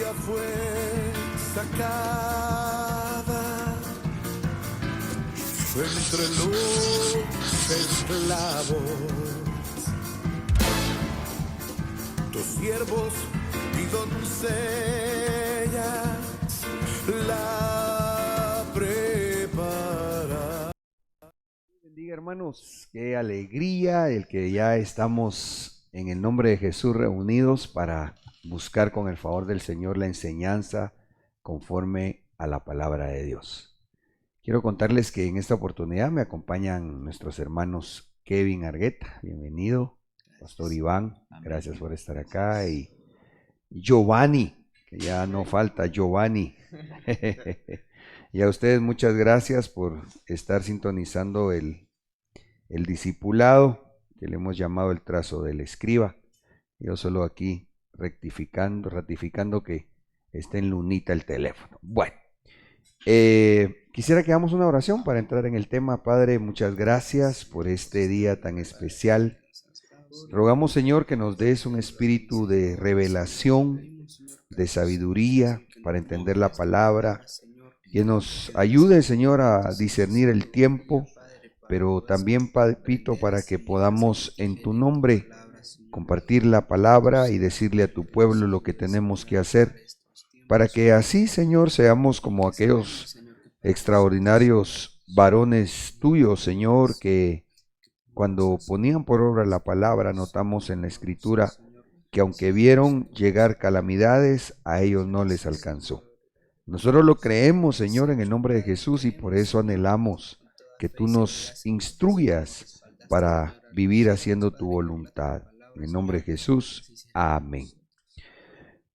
ella fue sacada entre los esclavos. Tus siervos y doncellas la prepararon. Bendiga, hermanos, qué alegría el que ya estamos en el nombre de Jesús reunidos para buscar con el favor del Señor la enseñanza conforme a la palabra de Dios. Quiero contarles que en esta oportunidad me acompañan nuestros hermanos Kevin Argueta, bienvenido, Pastor Iván, gracias por estar acá, y Giovanni, que ya no falta, Giovanni. Y a ustedes muchas gracias por estar sintonizando el discipulado, que le hemos llamado el trazo del escriba. Yo solo aquí ratificando que está en lunita el teléfono. Bueno, quisiera que hagamos una oración para entrar en el tema. Padre, muchas gracias por este día tan especial. Rogamos, Señor, que nos des un espíritu de revelación, de sabiduría para entender la palabra, que nos ayude, Señor, a discernir el tiempo, pero también, Pito, para que podamos en tu nombre compartir la palabra y decirle a tu pueblo lo que tenemos que hacer, para que así, Señor, seamos como aquellos extraordinarios varones tuyos, Señor, que cuando ponían por obra la palabra, notamos en la Escritura que aunque vieron llegar calamidades, a ellos no les alcanzó. Nosotros lo creemos, Señor, en el nombre de Jesús, y por eso anhelamos que tú nos instruyas para vivir haciendo tu voluntad. En el nombre de Jesús, amén.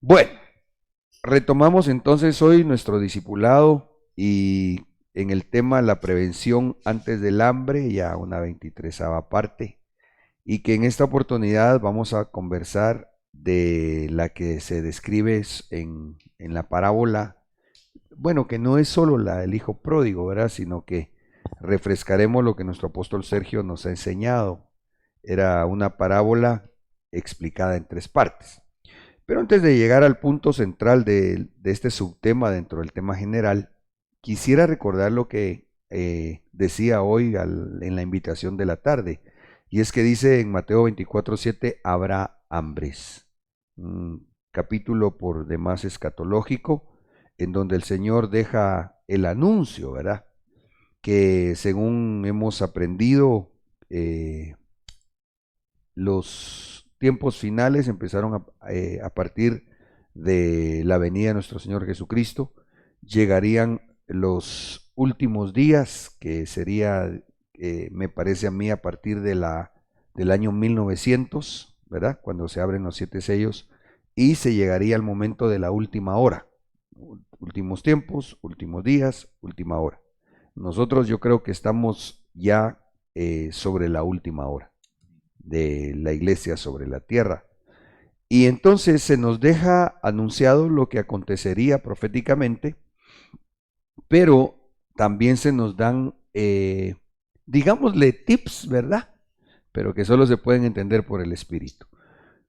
Bueno, retomamos entonces hoy nuestro discipulado y en el tema la prevención antes del hambre, ya una 23ª parte, y que en esta oportunidad vamos a conversar de la que se describe en la parábola, bueno, que no es solo la del hijo pródigo, ¿verdad? Sino que refrescaremos lo que nuestro apóstol Sergio nos ha enseñado. Era una parábola explicada en 3 partes. Pero antes de llegar al punto central de este subtema dentro del tema general, quisiera recordar lo que decía hoy en la invitación de la tarde, y es que dice en Mateo 24:7, habrá hambres. Un capítulo por demás escatológico, en donde el Señor deja el anuncio, ¿verdad? Que según hemos aprendido, los tiempos finales empezaron a partir de la venida de nuestro Señor Jesucristo. Llegarían los últimos días, que sería, me parece a mí, a partir del año 1900, ¿verdad? Cuando se abren los 7 sellos, y se llegaría al momento de la última hora. Últimos tiempos, últimos días, última hora. Nosotros yo creo que estamos ya sobre la última hora de la iglesia sobre la tierra. Y entonces se nos deja anunciado lo que acontecería proféticamente, pero también se nos dan, digámosle, tips, ¿verdad? Pero que solo se pueden entender por el Espíritu.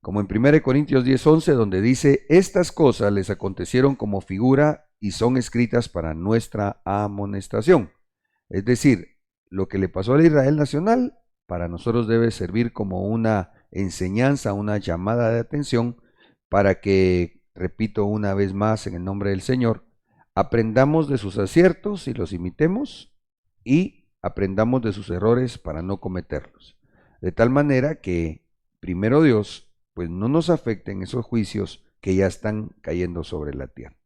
Como en 1 Corintios 10:11, donde dice, estas cosas les acontecieron como figura y son escritas para nuestra amonestación. Es decir, lo que le pasó al Israel nacional, para nosotros debe servir como una enseñanza, una llamada de atención, para que, repito una vez más en el nombre del Señor, aprendamos de sus aciertos y los imitemos, y aprendamos de sus errores para no cometerlos. De tal manera que, primero Dios, pues no nos afecten esos juicios que ya están cayendo sobre la tierra.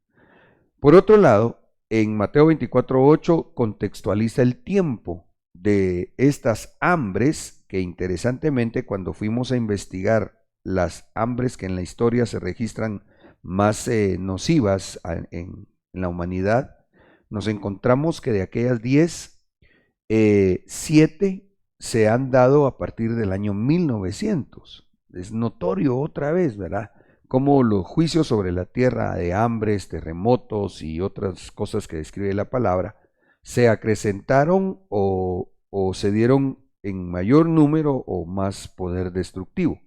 Por otro lado, en Mateo 24:8 contextualiza el tiempo de estas hambres, que interesantemente cuando fuimos a investigar las hambres que en la historia se registran más nocivas en la humanidad, nos encontramos que de aquellas 10, 7 se han dado a partir del año 1900. Es notorio otra vez, ¿verdad? Cómo los juicios sobre la tierra de hambres, terremotos y otras cosas que describe la palabra se acrecentaron o se dieron en mayor número o más poder destructivo.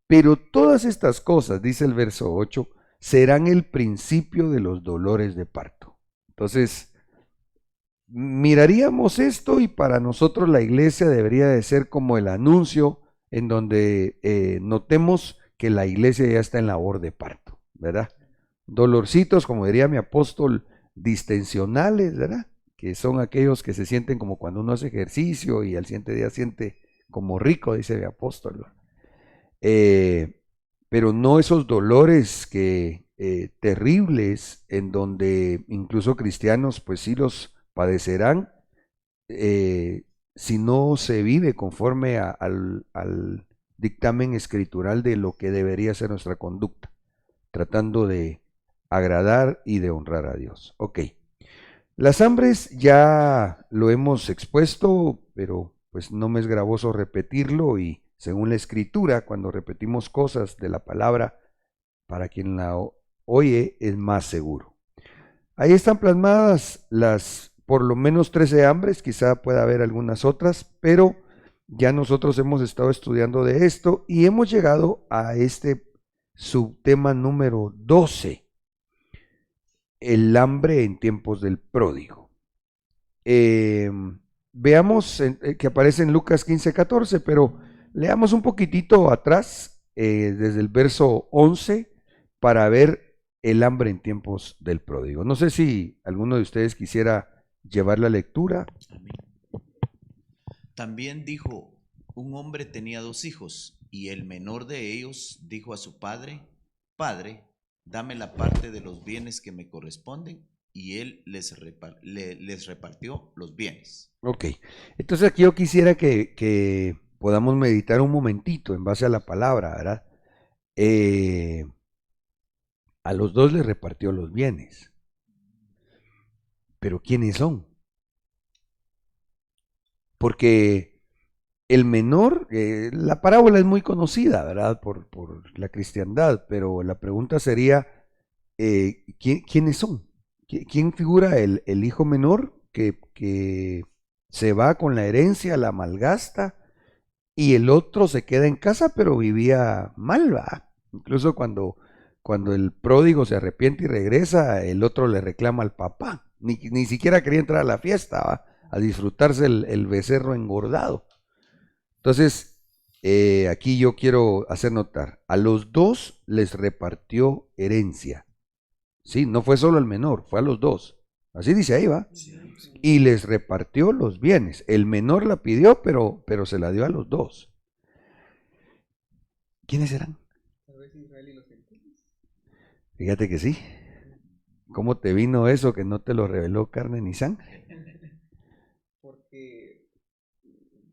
Pero todas estas cosas, dice el verso 8, serán el principio de los dolores de parto. Entonces, miraríamos esto y para nosotros la iglesia debería de ser como el anuncio en donde notemos que la iglesia ya está en labor de parto, ¿verdad? Dolorcitos, como diría mi apóstol, distensionales, ¿verdad? Que son aquellos que se sienten como cuando uno hace ejercicio y al siguiente día siente como rico, dice mi apóstol, ¿verdad? Pero no esos dolores que terribles en donde incluso cristianos pues sí los padecerán si no se vive conforme al dictamen escritural de lo que debería ser nuestra conducta, tratando de agradar y de honrar a Dios. Ok, las hambres ya lo hemos expuesto, pero pues no me es gravoso repetirlo y según la escritura, cuando repetimos cosas de la palabra, para quien la oye es más seguro. Ahí están plasmadas las por lo menos 13 hambres, quizá pueda haber algunas otras, pero ya nosotros hemos estado estudiando de esto y hemos llegado a este subtema número 12, el hambre en tiempos del pródigo. Veamos que aparece en Lucas 15:14, pero leamos un poquitito atrás, desde el verso 11, para ver el hambre en tiempos del pródigo. No sé si alguno de ustedes quisiera llevar la lectura. También dijo, un hombre tenía 2 hijos, y el menor de ellos dijo a su padre, Padre, dame la parte de los bienes que me corresponden, y él les repartió los bienes. Ok, entonces aquí yo quisiera que podamos meditar un momentito en base a la palabra, ¿verdad? A los 2 les repartió los bienes. Pero ¿quiénes son? Porque el menor, la parábola es muy conocida, ¿verdad? Por la cristiandad, pero la pregunta sería, ¿quiénes son? ¿Quién figura el hijo menor que se va con la herencia, la malgasta, y el otro se queda en casa, pero vivía mal, ¿va? Incluso cuando el pródigo se arrepiente y regresa, el otro le reclama al papá. Ni siquiera quería entrar a la fiesta, ¿va? A disfrutarse el becerro engordado. Entonces, aquí yo quiero hacer notar, a los 2 les repartió herencia. Sí, no fue solo el menor, fue a los 2. Así dice ahí, ¿va? Y les repartió los bienes. El menor la pidió, pero se la dio a los 2. ¿Quiénes eran? Fíjate que sí. ¿Cómo te vino eso que no te lo reveló carne ni sangre? Porque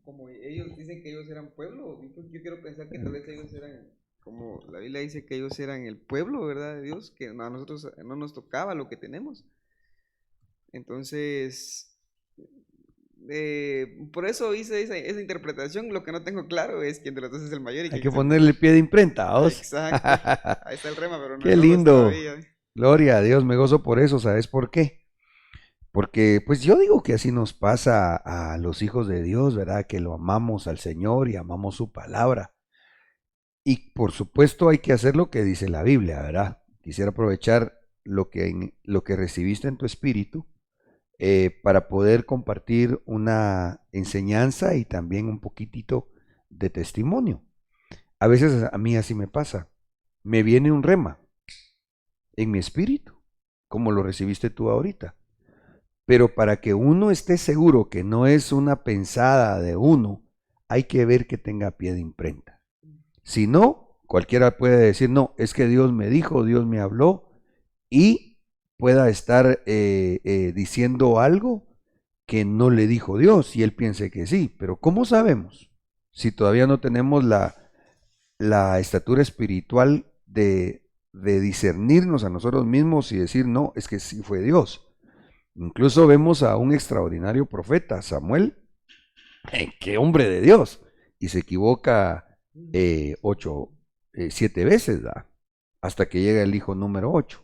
como ellos dicen que ellos eran pueblo, yo quiero pensar que tal vez ellos eran, como la Biblia dice que ellos eran el pueblo, ¿verdad? De Dios, que a nosotros no nos tocaba lo que tenemos. Entonces, por eso hice esa interpretación. Lo que no tengo claro es quién de los 2 es el mayor y Hay quién que es el ponerle el pie de imprenta, ¿vos? Exacto. Ahí está el rema, pero no Qué lo lindo. todavía. Gloria a Dios, me gozo por eso. ¿Sabes por qué? Porque pues yo digo que así nos pasa a los hijos de Dios, ¿verdad? Que lo amamos al Señor y amamos su palabra. Y por supuesto hay que hacer lo que dice la Biblia, ¿verdad? Quisiera aprovechar lo que recibiste en tu espíritu para poder compartir una enseñanza y también un poquitito de testimonio. A veces a mí así me pasa. Me viene un rema en mi espíritu, como lo recibiste tú ahorita. Pero para que uno esté seguro que no es una pensada de uno, hay que ver que tenga pie de imprenta. Si no, cualquiera puede decir, no, es que Dios me dijo, Dios me habló, y pueda estar diciendo algo que no le dijo Dios, y él piense que sí. Pero ¿cómo sabemos? Si todavía no tenemos la estatura espiritual de discernirnos a nosotros mismos y decir, no, es que sí fue Dios. Incluso vemos a un extraordinario profeta, Samuel, qué hombre de Dios, y se equivoca 7 veces, ¿da? Hasta que llega el hijo número 8,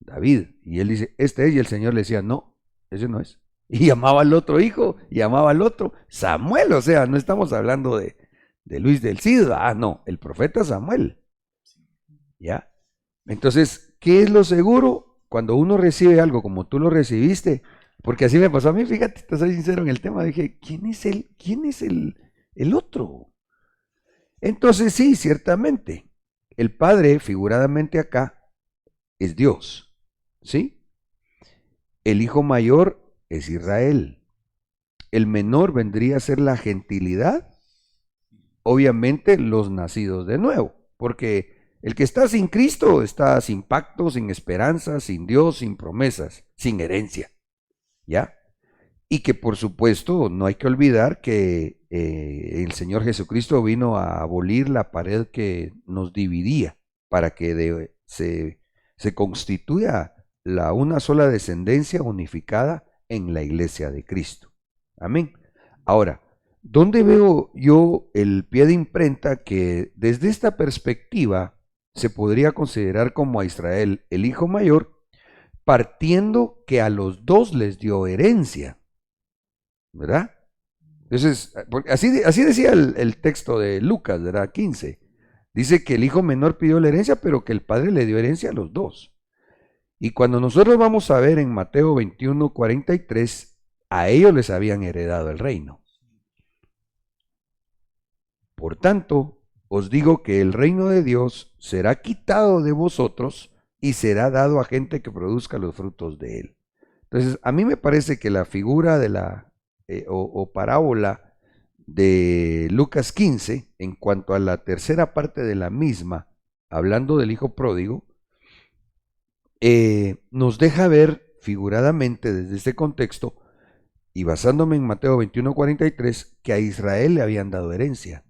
David, y él dice, este es, y el Señor le decía, no, ese no es. Y llamaba al otro hijo, y llamaba al otro, Samuel, o sea, no estamos hablando de Luis del Cid, no, el profeta Samuel, ¿ya? Entonces, ¿qué es lo seguro? Cuando uno recibe algo como tú lo recibiste, porque así me pasó a mí, fíjate, te soy sincero en el tema, dije, ¿quién es el otro? Entonces sí, ciertamente, el Padre, figuradamente acá, es Dios, ¿sí? El hijo mayor es Israel. El menor vendría a ser la gentilidad, obviamente los nacidos de nuevo, porque el que está sin Cristo está sin pacto, sin esperanza, sin Dios, sin promesas, sin herencia, ¿ya? Y que por supuesto no hay que olvidar que el Señor Jesucristo vino a abolir la pared que nos dividía para que se constituya una sola descendencia unificada en la iglesia de Cristo. Amén. Ahora, ¿dónde veo yo el pie de imprenta que desde esta perspectiva se podría considerar como a Israel el hijo mayor, partiendo que a los dos les dio herencia? ¿Verdad? Entonces, así decía el texto de Lucas, ¿verdad? 15. Dice que el hijo menor pidió la herencia, pero que el padre le dio herencia a los dos. Y cuando nosotros vamos a ver en Mateo 21, 43, a ellos les habían heredado el reino. Por tanto, os digo que el reino de Dios será quitado de vosotros y será dado a gente que produzca los frutos de él. Entonces, a mí me parece que la figura de la o parábola de Lucas 15, en cuanto a la tercera parte de la misma, hablando del hijo pródigo, nos deja ver figuradamente desde este contexto, y basándome en Mateo 21:43, que a Israel le habían dado herencia.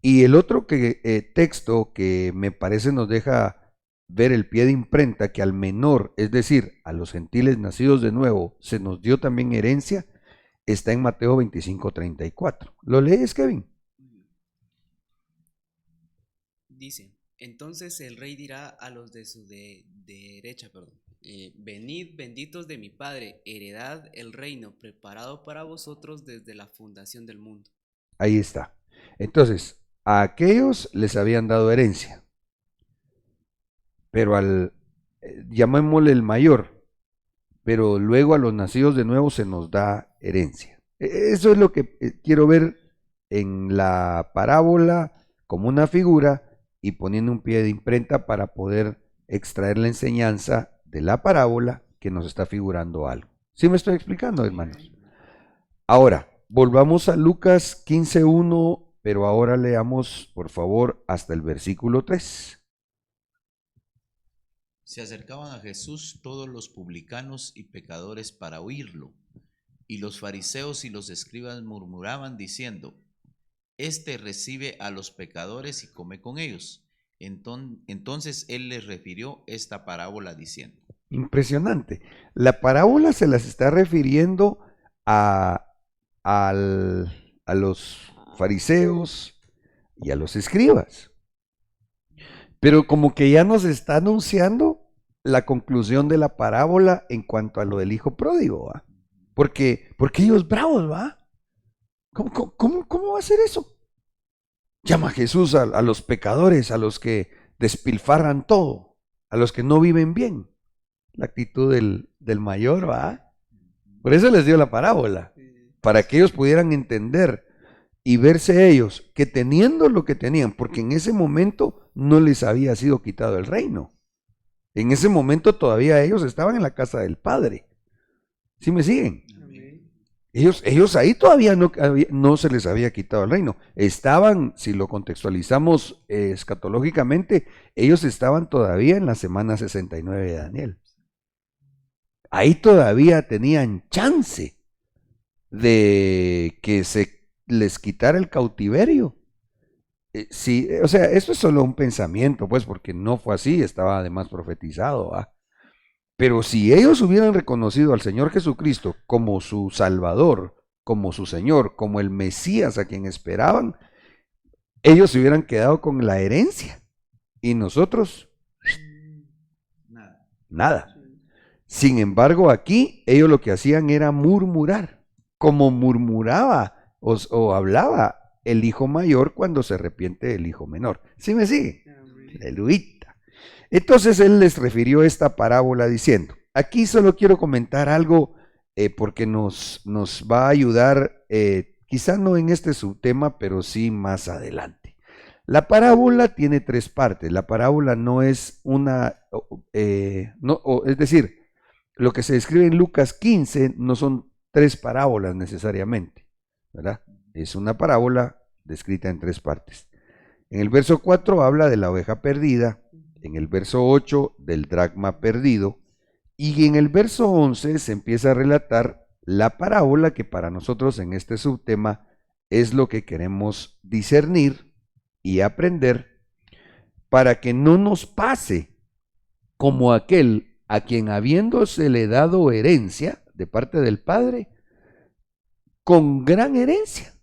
Y el otro texto que me parece nos deja ver el pie de imprenta, que al menor, es decir, a los gentiles nacidos de nuevo, se nos dio también herencia, está en Mateo 25:34. ¿Lo lees, Kevin? Dice, entonces el rey dirá a los de su derecha, venid benditos de mi Padre, heredad el reino preparado para vosotros desde la fundación del mundo. Ahí está. Entonces, a aquellos les habían dado herencia, pero llamémosle el mayor, pero luego a los nacidos de nuevo se nos da herencia. Eso es lo que quiero ver en la parábola como una figura y poniendo un pie de imprenta para poder extraer la enseñanza de la parábola que nos está figurando algo. ¿Sí me estoy explicando, hermanos? Ahora, volvamos a Lucas 15:1, pero ahora leamos, por favor, hasta el versículo 3. Se acercaban a Jesús todos los publicanos y pecadores para oírlo, y los fariseos y los escribas murmuraban diciendo, este recibe a los pecadores y come con ellos. Entonces él les refirió esta parábola diciendo. Impresionante. La parábola se las está refiriendo a los fariseos y a los escribas. Pero como que ya nos está anunciando la conclusión de la parábola en cuanto a lo del hijo pródigo, ¿va? Porque ellos bravos, ¿va? ¿Cómo va a ser eso? Llama a Jesús a los pecadores, a los que despilfarran todo, a los que no viven bien. La actitud del mayor, ¿va? Por eso les dio la parábola, para que ellos pudieran entender y verse ellos que teniendo lo que tenían, porque en ese momento no les había sido quitado el reino. En ese momento todavía ellos estaban en la casa del Padre. ¿Sí me siguen? Ellos ahí todavía no se les había quitado el reino. Estaban, si lo contextualizamos escatológicamente, ellos estaban todavía en la semana 69 de Daniel. Ahí todavía tenían chance de que se les quitara el cautiverio. Sí, o sea, esto es solo un pensamiento, pues, porque no fue así, estaba además profetizado, ¿va? Pero si ellos hubieran reconocido al Señor Jesucristo como su Salvador, como su Señor, como el Mesías a quien esperaban, ellos se hubieran quedado con la herencia. Y nosotros, nada. Sin embargo, aquí ellos lo que hacían era murmurar, como murmuraba o hablaba el hijo mayor cuando se arrepiente del hijo menor. ¿Sí me sigue? Aleluya. Entonces él les refirió esta parábola diciendo, aquí solo quiero comentar algo porque nos va a ayudar, quizá no en este subtema, pero sí más adelante. La parábola tiene tres partes. La parábola no es es decir, lo que se describe en Lucas 15 no son tres parábolas necesariamente, ¿verdad? Es una parábola descrita en tres partes. En el verso 4 habla de la oveja perdida, en el verso 8 del dracma perdido, y en el verso 11 se empieza a relatar la parábola que para nosotros en este subtema es lo que queremos discernir y aprender para que no nos pase como aquel a quien habiéndosele dado herencia de parte del Padre, con gran herencia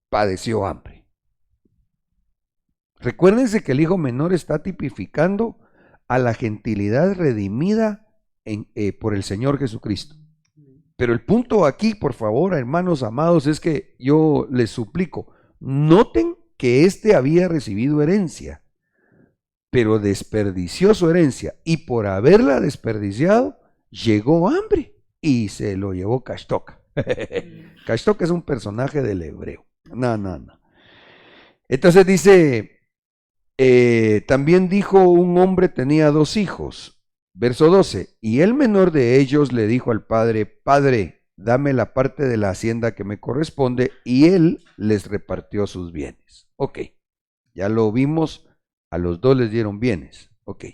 padeció hambre. Recuérdense que el hijo menor está tipificando a la gentilidad redimida por el Señor Jesucristo. Pero el punto aquí, por favor, hermanos amados, es que yo les suplico, noten que éste había recibido herencia, pero desperdició su herencia, y por haberla desperdiciado, llegó hambre y se lo llevó Cashtoca. Cashtoca es un personaje del hebreo. No. Entonces dice, también dijo un hombre tenía 2 hijos. Verso 12, y el menor de ellos le dijo al padre, Padre, dame la parte de la hacienda que me corresponde, y él les repartió sus bienes. Ok, ya lo vimos, a los 2 les dieron bienes. Ok.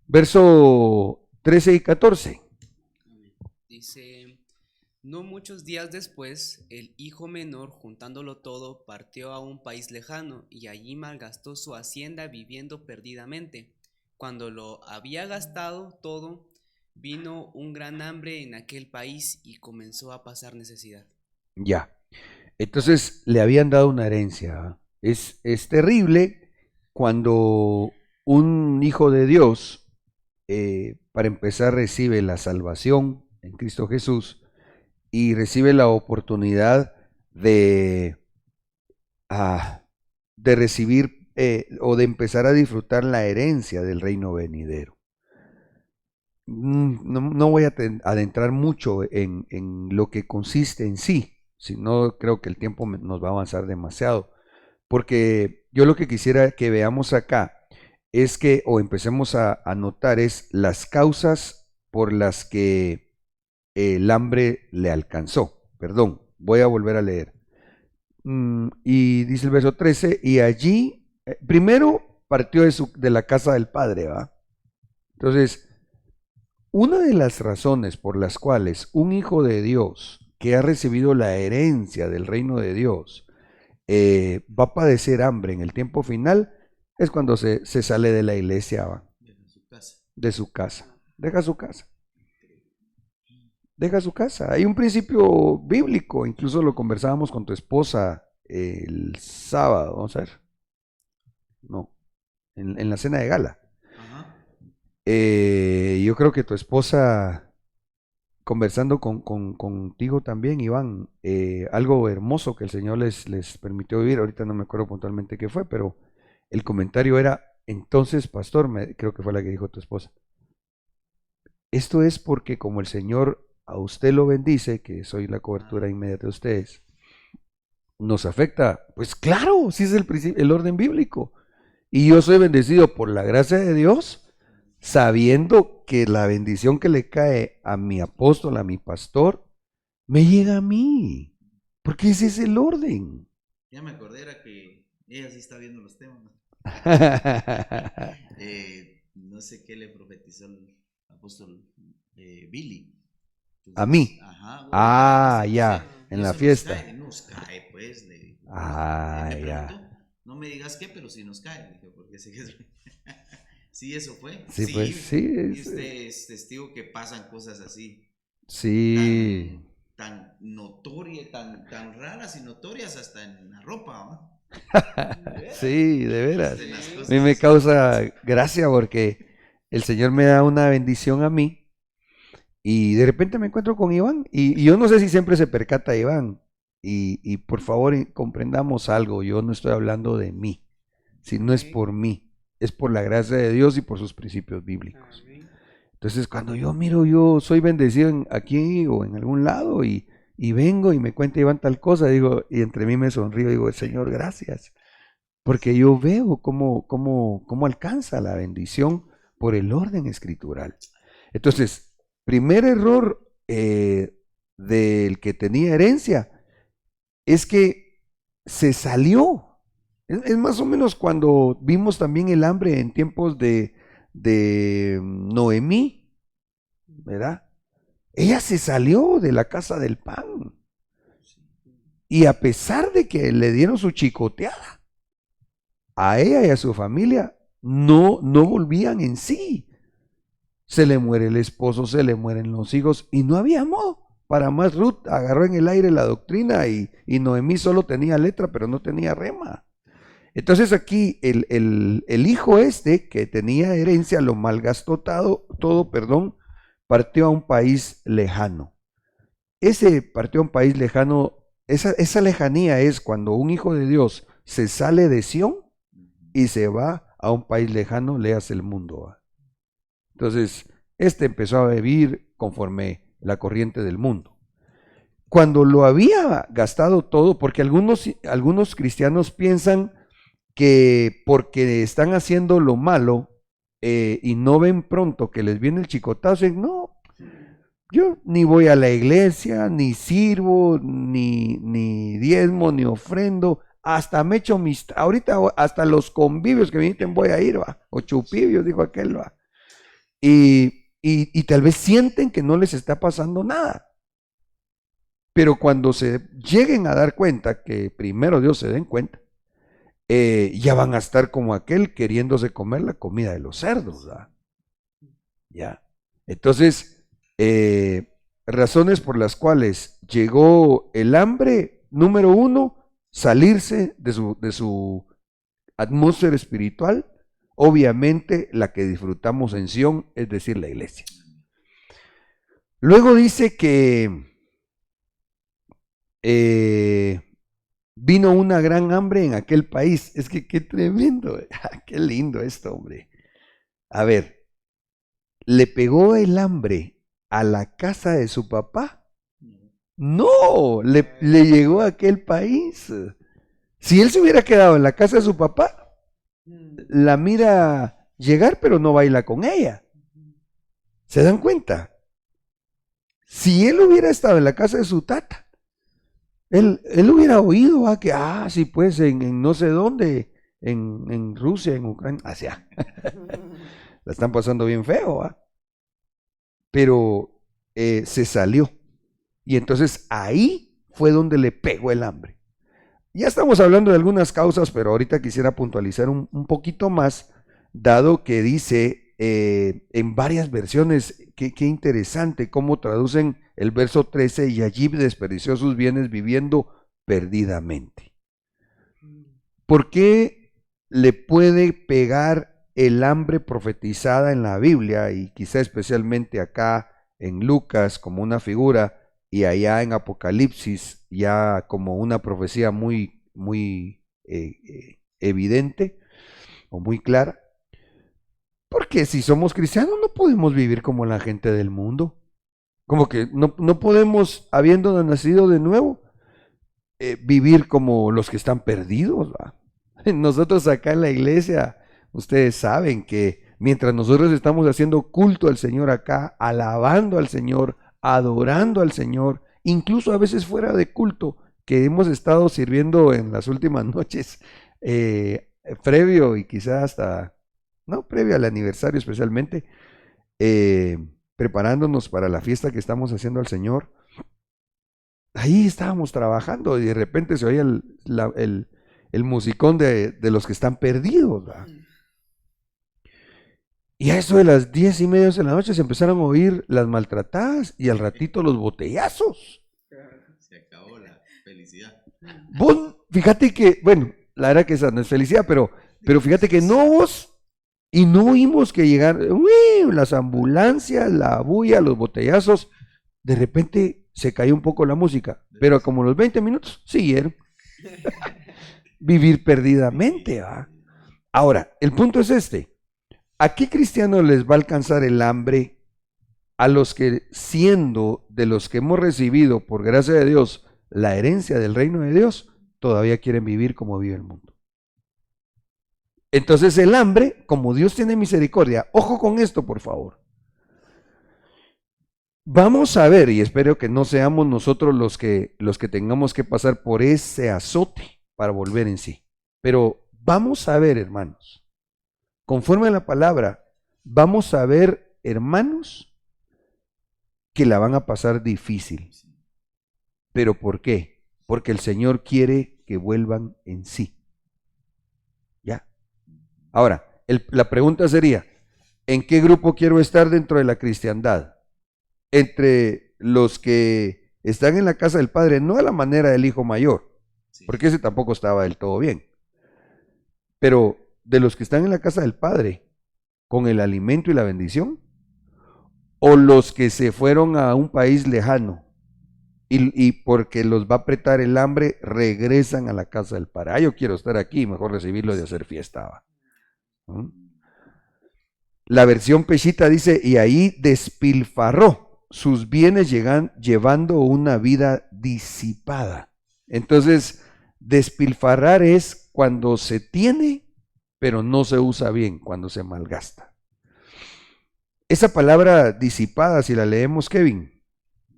Verso 13 y 14. Dice, no muchos días después, el hijo menor, juntándolo todo, partió a un país lejano y allí malgastó su hacienda viviendo perdidamente. Cuando lo había gastado todo, vino un gran hambre en aquel país y comenzó a pasar necesidad. Ya, entonces le habían dado una herencia. Es terrible cuando un hijo de Dios, para empezar, recibe la salvación en Cristo Jesús y recibe la oportunidad de recibir o de empezar a disfrutar la herencia del reino venidero. No voy a adentrar mucho en lo que consiste en sí, sino creo que el tiempo nos va a avanzar demasiado, porque yo lo que quisiera que veamos acá es que, o empecemos a notar, es las causas por las que el hambre le alcanzó. Perdón, voy a volver a leer. Y dice el verso 13, y allí, primero partió de la casa del padre, ¿va? Entonces, una de las razones por las cuales un hijo de Dios que ha recibido la herencia del reino de Dios va a padecer hambre en el tiempo final es cuando se sale de la iglesia, ¿va? De su casa, deja su casa. Deja su casa. Hay un principio bíblico, incluso lo conversábamos con tu esposa el sábado, vamos a ver. No, en la cena de gala. Ajá. Yo creo que tu esposa, conversando contigo también, Iván, algo hermoso que el Señor les permitió vivir, ahorita no me acuerdo puntualmente qué fue, pero el comentario era, entonces, pastor, creo que fue la que dijo tu esposa, esto es porque como el Señor a usted lo bendice, que soy la cobertura inmediata de ustedes, nos afecta. Pues claro, sí es el orden bíblico. Y yo soy bendecido por la gracia de Dios, sabiendo que la bendición que le cae a mi apóstol, a mi pastor, me llega a mí. Porque ese es el orden. Ya me acordé, era que ella sí está viendo los temas. No sé qué le profetizó el apóstol Billy. Entonces, A mí. Ajá, Ya, en la eso fiesta. Nos cae, pues. Me Ya. preguntó, no me digas qué, pero si nos cae. Dije, porque sé que es... Sí, eso fue. Sí, pues sí. Y usted es testigo que pasan cosas así. Sí. Tan notorias, tan raras y notorias hasta en la ropa, ¿no? Sí, de veras. A mí me causa gracia porque el Señor me da una bendición a mí y de repente me encuentro con Iván y yo no sé si siempre se percata Iván y por favor comprendamos algo, yo no estoy hablando de mí, si no es por mí, es por la gracia de Dios y por sus principios bíblicos. Amén. Entonces, cuando yo miro, yo soy bendecido aquí o en algún lado y vengo y me cuenta Iván tal cosa, digo, y entre mí me sonrío, digo, Señor, gracias, porque yo veo cómo alcanza la bendición por el orden escritural. Entonces, primer error del que tenía herencia es que se salió. Es más o menos cuando vimos también el hambre en tiempos de Noemí, ¿verdad? Ella se salió de la casa del pan. Y a pesar de que le dieron su chicoteada, a ella y a su familia no volvían en sí. Se le muere el esposo, se le mueren los hijos y no había modo. Para más, Ruth agarró en el aire la doctrina y Noemí solo tenía letra pero no tenía rema. Entonces aquí el hijo que tenía herencia, lo malgastó todo, partió a un país lejano. Ese partió a un país lejano, esa lejanía es cuando un hijo de Dios se sale de Sión y se va a un país lejano, leas el mundo. Entonces, empezó a vivir conforme la corriente del mundo. Cuando lo había gastado todo, porque algunos cristianos piensan que porque están haciendo lo malo y no ven pronto que les viene el chicotazo, no, yo ni voy a la iglesia, ni sirvo, ni diezmo, ni ofrendo, hasta me echo ahorita hasta los convivios que me inviten voy a ir, va, o chupivios, dijo aquel, va. Y tal vez sienten que no les está pasando nada. Pero cuando se lleguen a dar cuenta, que primero Dios se den cuenta, ya van a estar como aquel queriéndose comer la comida de los cerdos, ¿verdad? Ya. Entonces, razones por las cuales llegó el hambre, número 1, salirse de su atmósfera espiritual, obviamente la que disfrutamos en Sión, es decir, la iglesia. Luego dice que vino una gran hambre en aquel país. Es que qué tremendo, qué lindo esto, hombre. A ver, ¿le pegó el hambre a la casa de su papá? No, le llegó a aquel país. Si él se hubiera quedado en la casa de su papá, la mira llegar, pero no baila con ella. ¿Se dan cuenta? Si él hubiera estado en la casa de su tata, él hubiera oído que, sí, pues en no sé dónde, en Rusia, en Ucrania, hacia. La están pasando bien feo, pero se salió. Y entonces ahí fue donde le pegó el hambre. Ya estamos hablando de algunas causas, pero ahorita quisiera puntualizar un poquito más, dado que dice en varias versiones, qué interesante cómo traducen el verso 13, y allí desperdició sus bienes viviendo perdidamente. ¿Por qué le puede pegar el hambre profetizada en la Biblia, y quizá especialmente acá en Lucas como una figura, y allá en Apocalipsis ya como una profecía muy evidente o muy clara? Porque si somos cristianos no podemos vivir como la gente del mundo. Como que no podemos, habiendo nacido de nuevo, vivir como los que están perdidos, ¿va? Nosotros acá en la iglesia, ustedes saben que mientras nosotros estamos haciendo culto al Señor acá, alabando al Señor, adorando al Señor, incluso a veces fuera de culto, que hemos estado sirviendo en las últimas noches, previo y quizás hasta, no, previo al aniversario especialmente, preparándonos para la fiesta que estamos haciendo al Señor. Ahí estábamos trabajando y de repente se oía el musicón de los que están perdidos, ¿verdad? Y a eso de las 10:30 de la noche se empezaron a oír las maltratadas y al ratito los botellazos. Se acabó la felicidad. Vos, fíjate que, bueno, la verdad que esa no es felicidad, pero fíjate que no vos, y no oímos que llegaran las ambulancias, la bulla, los botellazos. De repente se cayó un poco la música, pero como los 20 minutos siguieron. Vivir perdidamente, ¿va? Ahora, el punto es este. ¿A qué cristianos les va a alcanzar el hambre a los que, siendo de los que hemos recibido por gracia de Dios la herencia del reino de Dios, todavía quieren vivir como vive el mundo? Entonces el hambre, como Dios tiene misericordia, ojo con esto por favor. Vamos a ver, y espero que no seamos nosotros los que tengamos que pasar por ese azote para volver en sí. Pero vamos a ver, hermanos, conforme a la palabra, vamos a ver, hermanos, que la van a pasar difícil. ¿Pero por qué? Porque el Señor quiere que vuelvan en sí. ¿Ya? Ahora, la pregunta sería, ¿en qué grupo quiero estar dentro de la cristiandad? Entre los que están en la casa del Padre, no a la manera del hijo mayor, porque ese tampoco estaba del todo bien, pero de los que están en la casa del Padre, con el alimento y la bendición, o los que se fueron a un país lejano, y porque los va a apretar el hambre, regresan a la casa del Padre. Yo quiero estar aquí, mejor recibirlo y hacer fiesta. ¿Mm? La versión Peshita dice, y ahí despilfarró sus bienes, llevando una vida disipada. Entonces, despilfarrar es cuando se tiene, pero no se usa bien, cuando se malgasta. Esa palabra disipada, si la leemos, Kevin,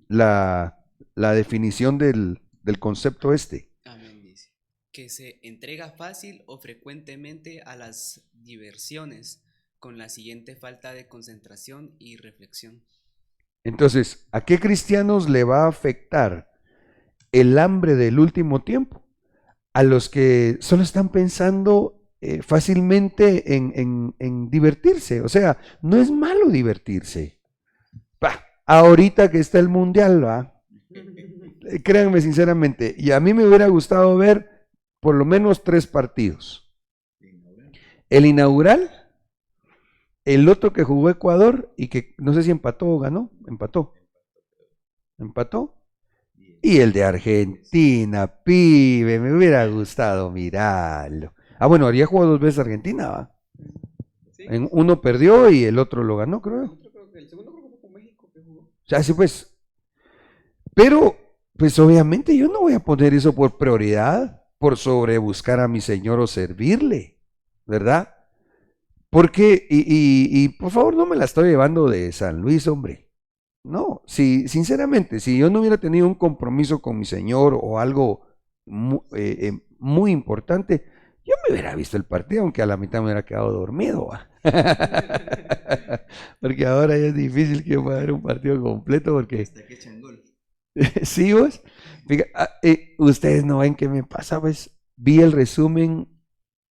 la definición del concepto este. Amén, dice. Que se entrega fácil o frecuentemente a las diversiones, con la siguiente falta de concentración y reflexión. Entonces, ¿a qué cristianos le va a afectar el hambre del último tiempo? A los que solo están pensando fácilmente en divertirse. O sea, no es malo divertirse. Ahorita que está el mundial, créanme sinceramente, y a mí me hubiera gustado ver por lo menos 3 partidos. El inaugural, el otro que jugó Ecuador y que no sé si empató o ganó, empató. Y el de Argentina, pibe, me hubiera gustado mirarlo. Bueno, había jugado 2 veces Argentina, ¿va? Sí. Uno perdió y el otro lo ganó, creo. El segundo creo que fue con México que jugó. O sea, sí, pues. Pero, pues obviamente yo no voy a poner eso por prioridad, por sobre buscar a mi Señor o servirle, ¿verdad? Porque, y por favor no me la estoy llevando de San Luis, hombre. No, sinceramente, si yo no hubiera tenido un compromiso con mi Señor o algo muy importante, yo me hubiera visto el partido, aunque a la mitad me hubiera quedado dormido. Porque ahora ya es difícil que yo pueda ver un partido completo porque... Hasta que echan gol. Sí, vos. Ustedes no ven qué me pasa, pues. Vi el resumen,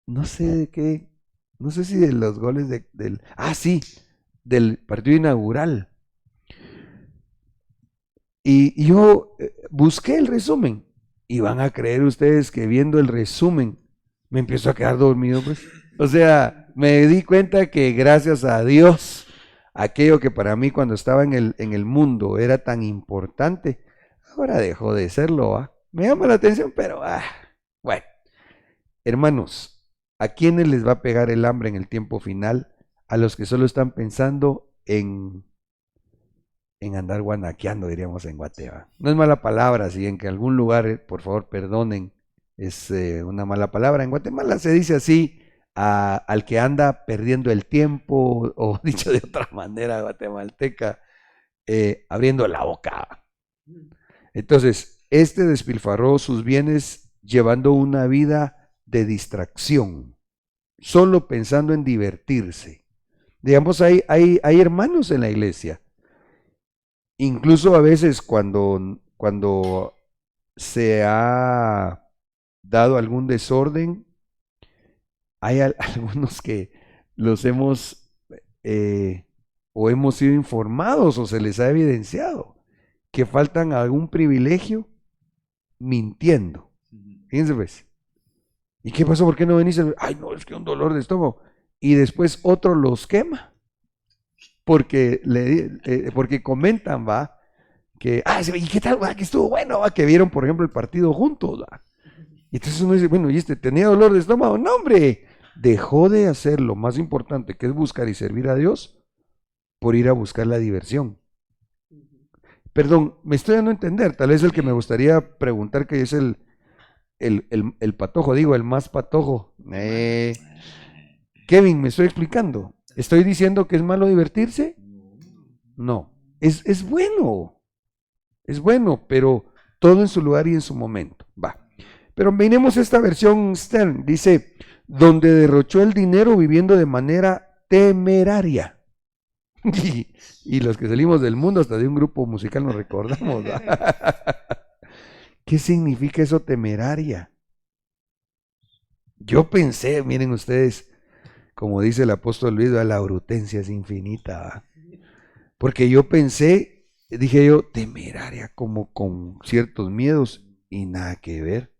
no sé de qué, no sé si de los goles del partido inaugural. Y yo busqué el resumen. Y van a creer ustedes que viendo el resumen me empiezo a quedar dormido, pues. O sea, me di cuenta que gracias a Dios, aquello que para mí cuando estaba en el mundo era tan importante, ahora dejó de serlo, ¿va? Me llama la atención, pero bueno. Hermanos, ¿a quiénes les va a pegar el hambre en el tiempo final? A los que solo están pensando en andar guanaqueando, diríamos en Guatemala. No es mala palabra, si en que algún lugar, por favor, perdonen, es una mala palabra. En Guatemala se dice así al que anda perdiendo el tiempo, o dicho de otra manera guatemalteca, abriendo la boca. Entonces, este despilfarró sus bienes llevando una vida de distracción, solo pensando en divertirse. Digamos, hay hermanos en la iglesia. Incluso a veces cuando se ha dado algún desorden, hay algunos que los hemos o hemos sido informados o se les ha evidenciado que faltan algún privilegio mintiendo. Fíjense pues. ¿Y qué pasó? ¿Por qué no venís? Ay, no, es que un dolor de estómago. Y después otro los quema. Porque comentan, va, que, ¿y qué tal, va? Que estuvo bueno, va, que vieron, por ejemplo, el partido juntos, va. Y entonces uno dice, bueno, ¿y tenía dolor de estómago? No, hombre, dejó de hacer lo más importante, que es buscar y servir a Dios, por ir a buscar la diversión. Perdón, me estoy dando a entender, tal vez el que me gustaría preguntar, que es el patojo, digo, el más patojo. Kevin, ¿me estoy explicando? ¿Estoy diciendo que es malo divertirse? No, es bueno, pero todo en su lugar y en su momento. Va. Pero miremos esta versión Stern, dice, donde derrochó el dinero viviendo de manera temeraria. Y los que salimos del mundo, hasta de un grupo musical, nos recordamos. ¿Qué significa eso, temeraria? Yo pensé, miren ustedes, como dice el apóstol Luis, la brutencia es infinita, ¿va? Porque yo pensé, dije yo, temeraria, como con ciertos miedos, y nada que ver.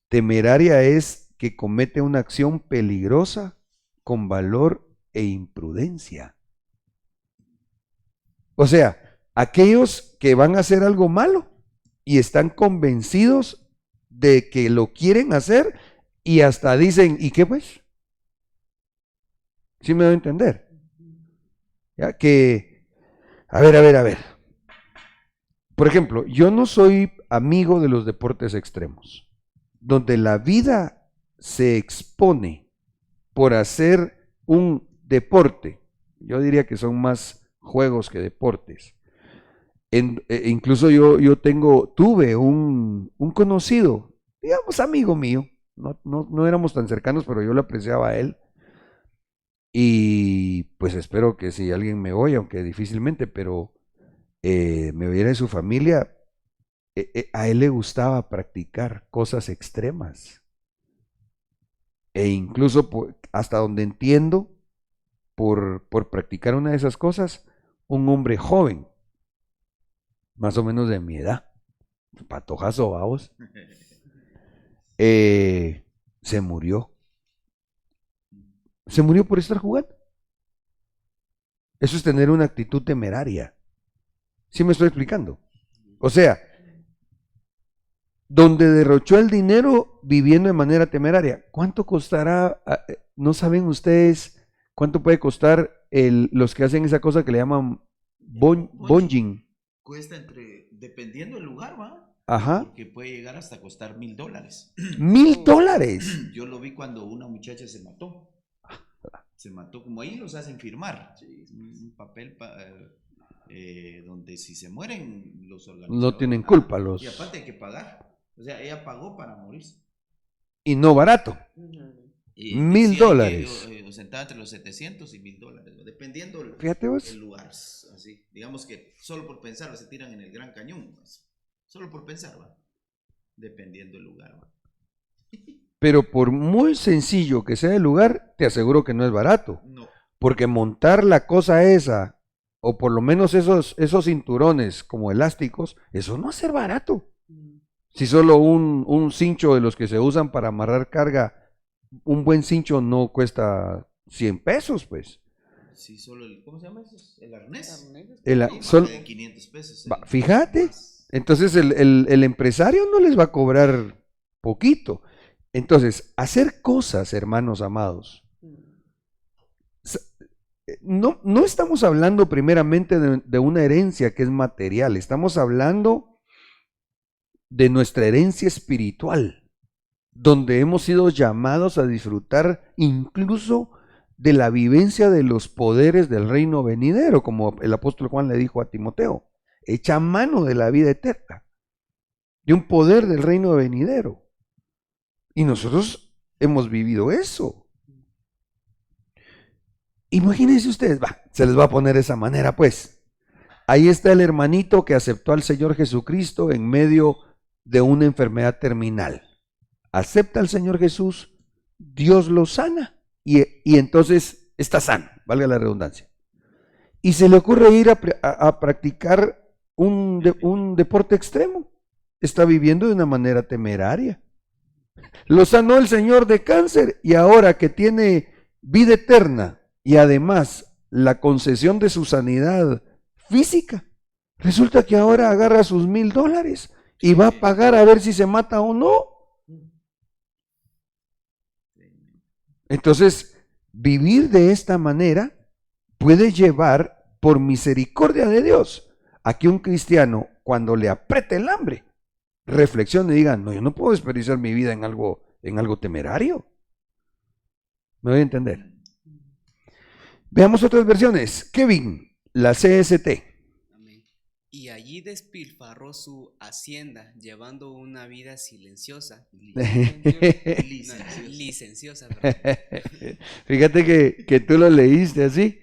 Temeraria es que comete una acción peligrosa con valor e imprudencia. O sea, aquellos que van a hacer algo malo y están convencidos de que lo quieren hacer y hasta dicen, ¿y qué pues? ¿Sí me doy a entender? Ya que, a ver. Por ejemplo, yo no soy amigo de los deportes extremos, donde la vida se expone por hacer un deporte. Yo diría que son más juegos que deportes. Incluso yo tuve un conocido, digamos amigo mío, no éramos tan cercanos, pero yo lo apreciaba a él. Y pues espero que si alguien me oye, aunque difícilmente, pero me oyera de su familia, a él le gustaba practicar cosas extremas. E incluso hasta donde entiendo, por practicar una de esas cosas, un hombre joven, más o menos de mi edad, patojazo, vamos, se murió. Se murió por estar jugando. Eso es tener una actitud temeraria. ¿Sí me estoy explicando? O sea, donde derrochó el dinero viviendo de manera temeraria. ¿Cuánto costará? ¿No saben ustedes cuánto puede costar los que hacen esa cosa que le llaman bungee? Cuesta dependiendo del lugar, ¿va? Ajá. Porque puede llegar hasta costar $1,000. $1,000. Yo lo vi cuando una muchacha se mató. Se mató, como ahí los hacen firmar. Un papel donde si se mueren los organizadores. No tienen culpa los. Y aparte hay que pagar. O sea, ella pagó para morirse. Y no barato. Y $1,000. Sentaba entre los 700 y $1,000, dependiendo Fíjate vos. del lugar. Así, digamos que solo por pensar se tiran en el Gran Cañón. Pues. Solo por pensar, va. Dependiendo del lugar, va. Pero por muy sencillo que sea el lugar, te aseguro que no es barato. No. Porque montar la cosa esa, o por lo menos esos cinturones como elásticos, eso no va a ser barato. Si solo un cincho de los que se usan para amarrar carga, un buen cincho no cuesta $100, pues. Sí, solo ¿cómo se llama eso? El arnés. Solo, de $500. Fíjate, entonces el empresario no les va a cobrar poquito. Entonces, hacer cosas, hermanos amados, no estamos hablando primeramente de una herencia que es material, estamos hablando de nuestra herencia espiritual, donde hemos sido llamados a disfrutar incluso de la vivencia de los poderes del reino venidero, como el apóstol Juan le dijo a Timoteo, echa mano de la vida eterna, de un poder del reino venidero. Y nosotros hemos vivido eso. Imagínense ustedes, se les va a poner de esa manera, pues. Ahí está el hermanito que aceptó al Señor Jesucristo en medio de una enfermedad terminal. Acepta al Señor Jesús, Dios lo sana y entonces está sano, valga la redundancia. Y se le ocurre ir a practicar un deporte extremo. Está viviendo de una manera temeraria. Lo sanó el Señor de cáncer y ahora que tiene vida eterna y además la concesión de su sanidad física, resulta que ahora agarra sus $1,000 y va a pagar a ver si se mata o no. Entonces, vivir de esta manera puede llevar, por misericordia de Dios, a que un cristiano, cuando le apriete el hambre, reflexione y diga, no, yo no puedo desperdiciar mi vida en algo temerario. ¿Me voy a entender? Veamos otras versiones. Kevin, la CST. Amén. Y allí despilfarró su hacienda, llevando una vida silenciosa. Licenciosa, perdón. Fíjate que tú lo leíste así,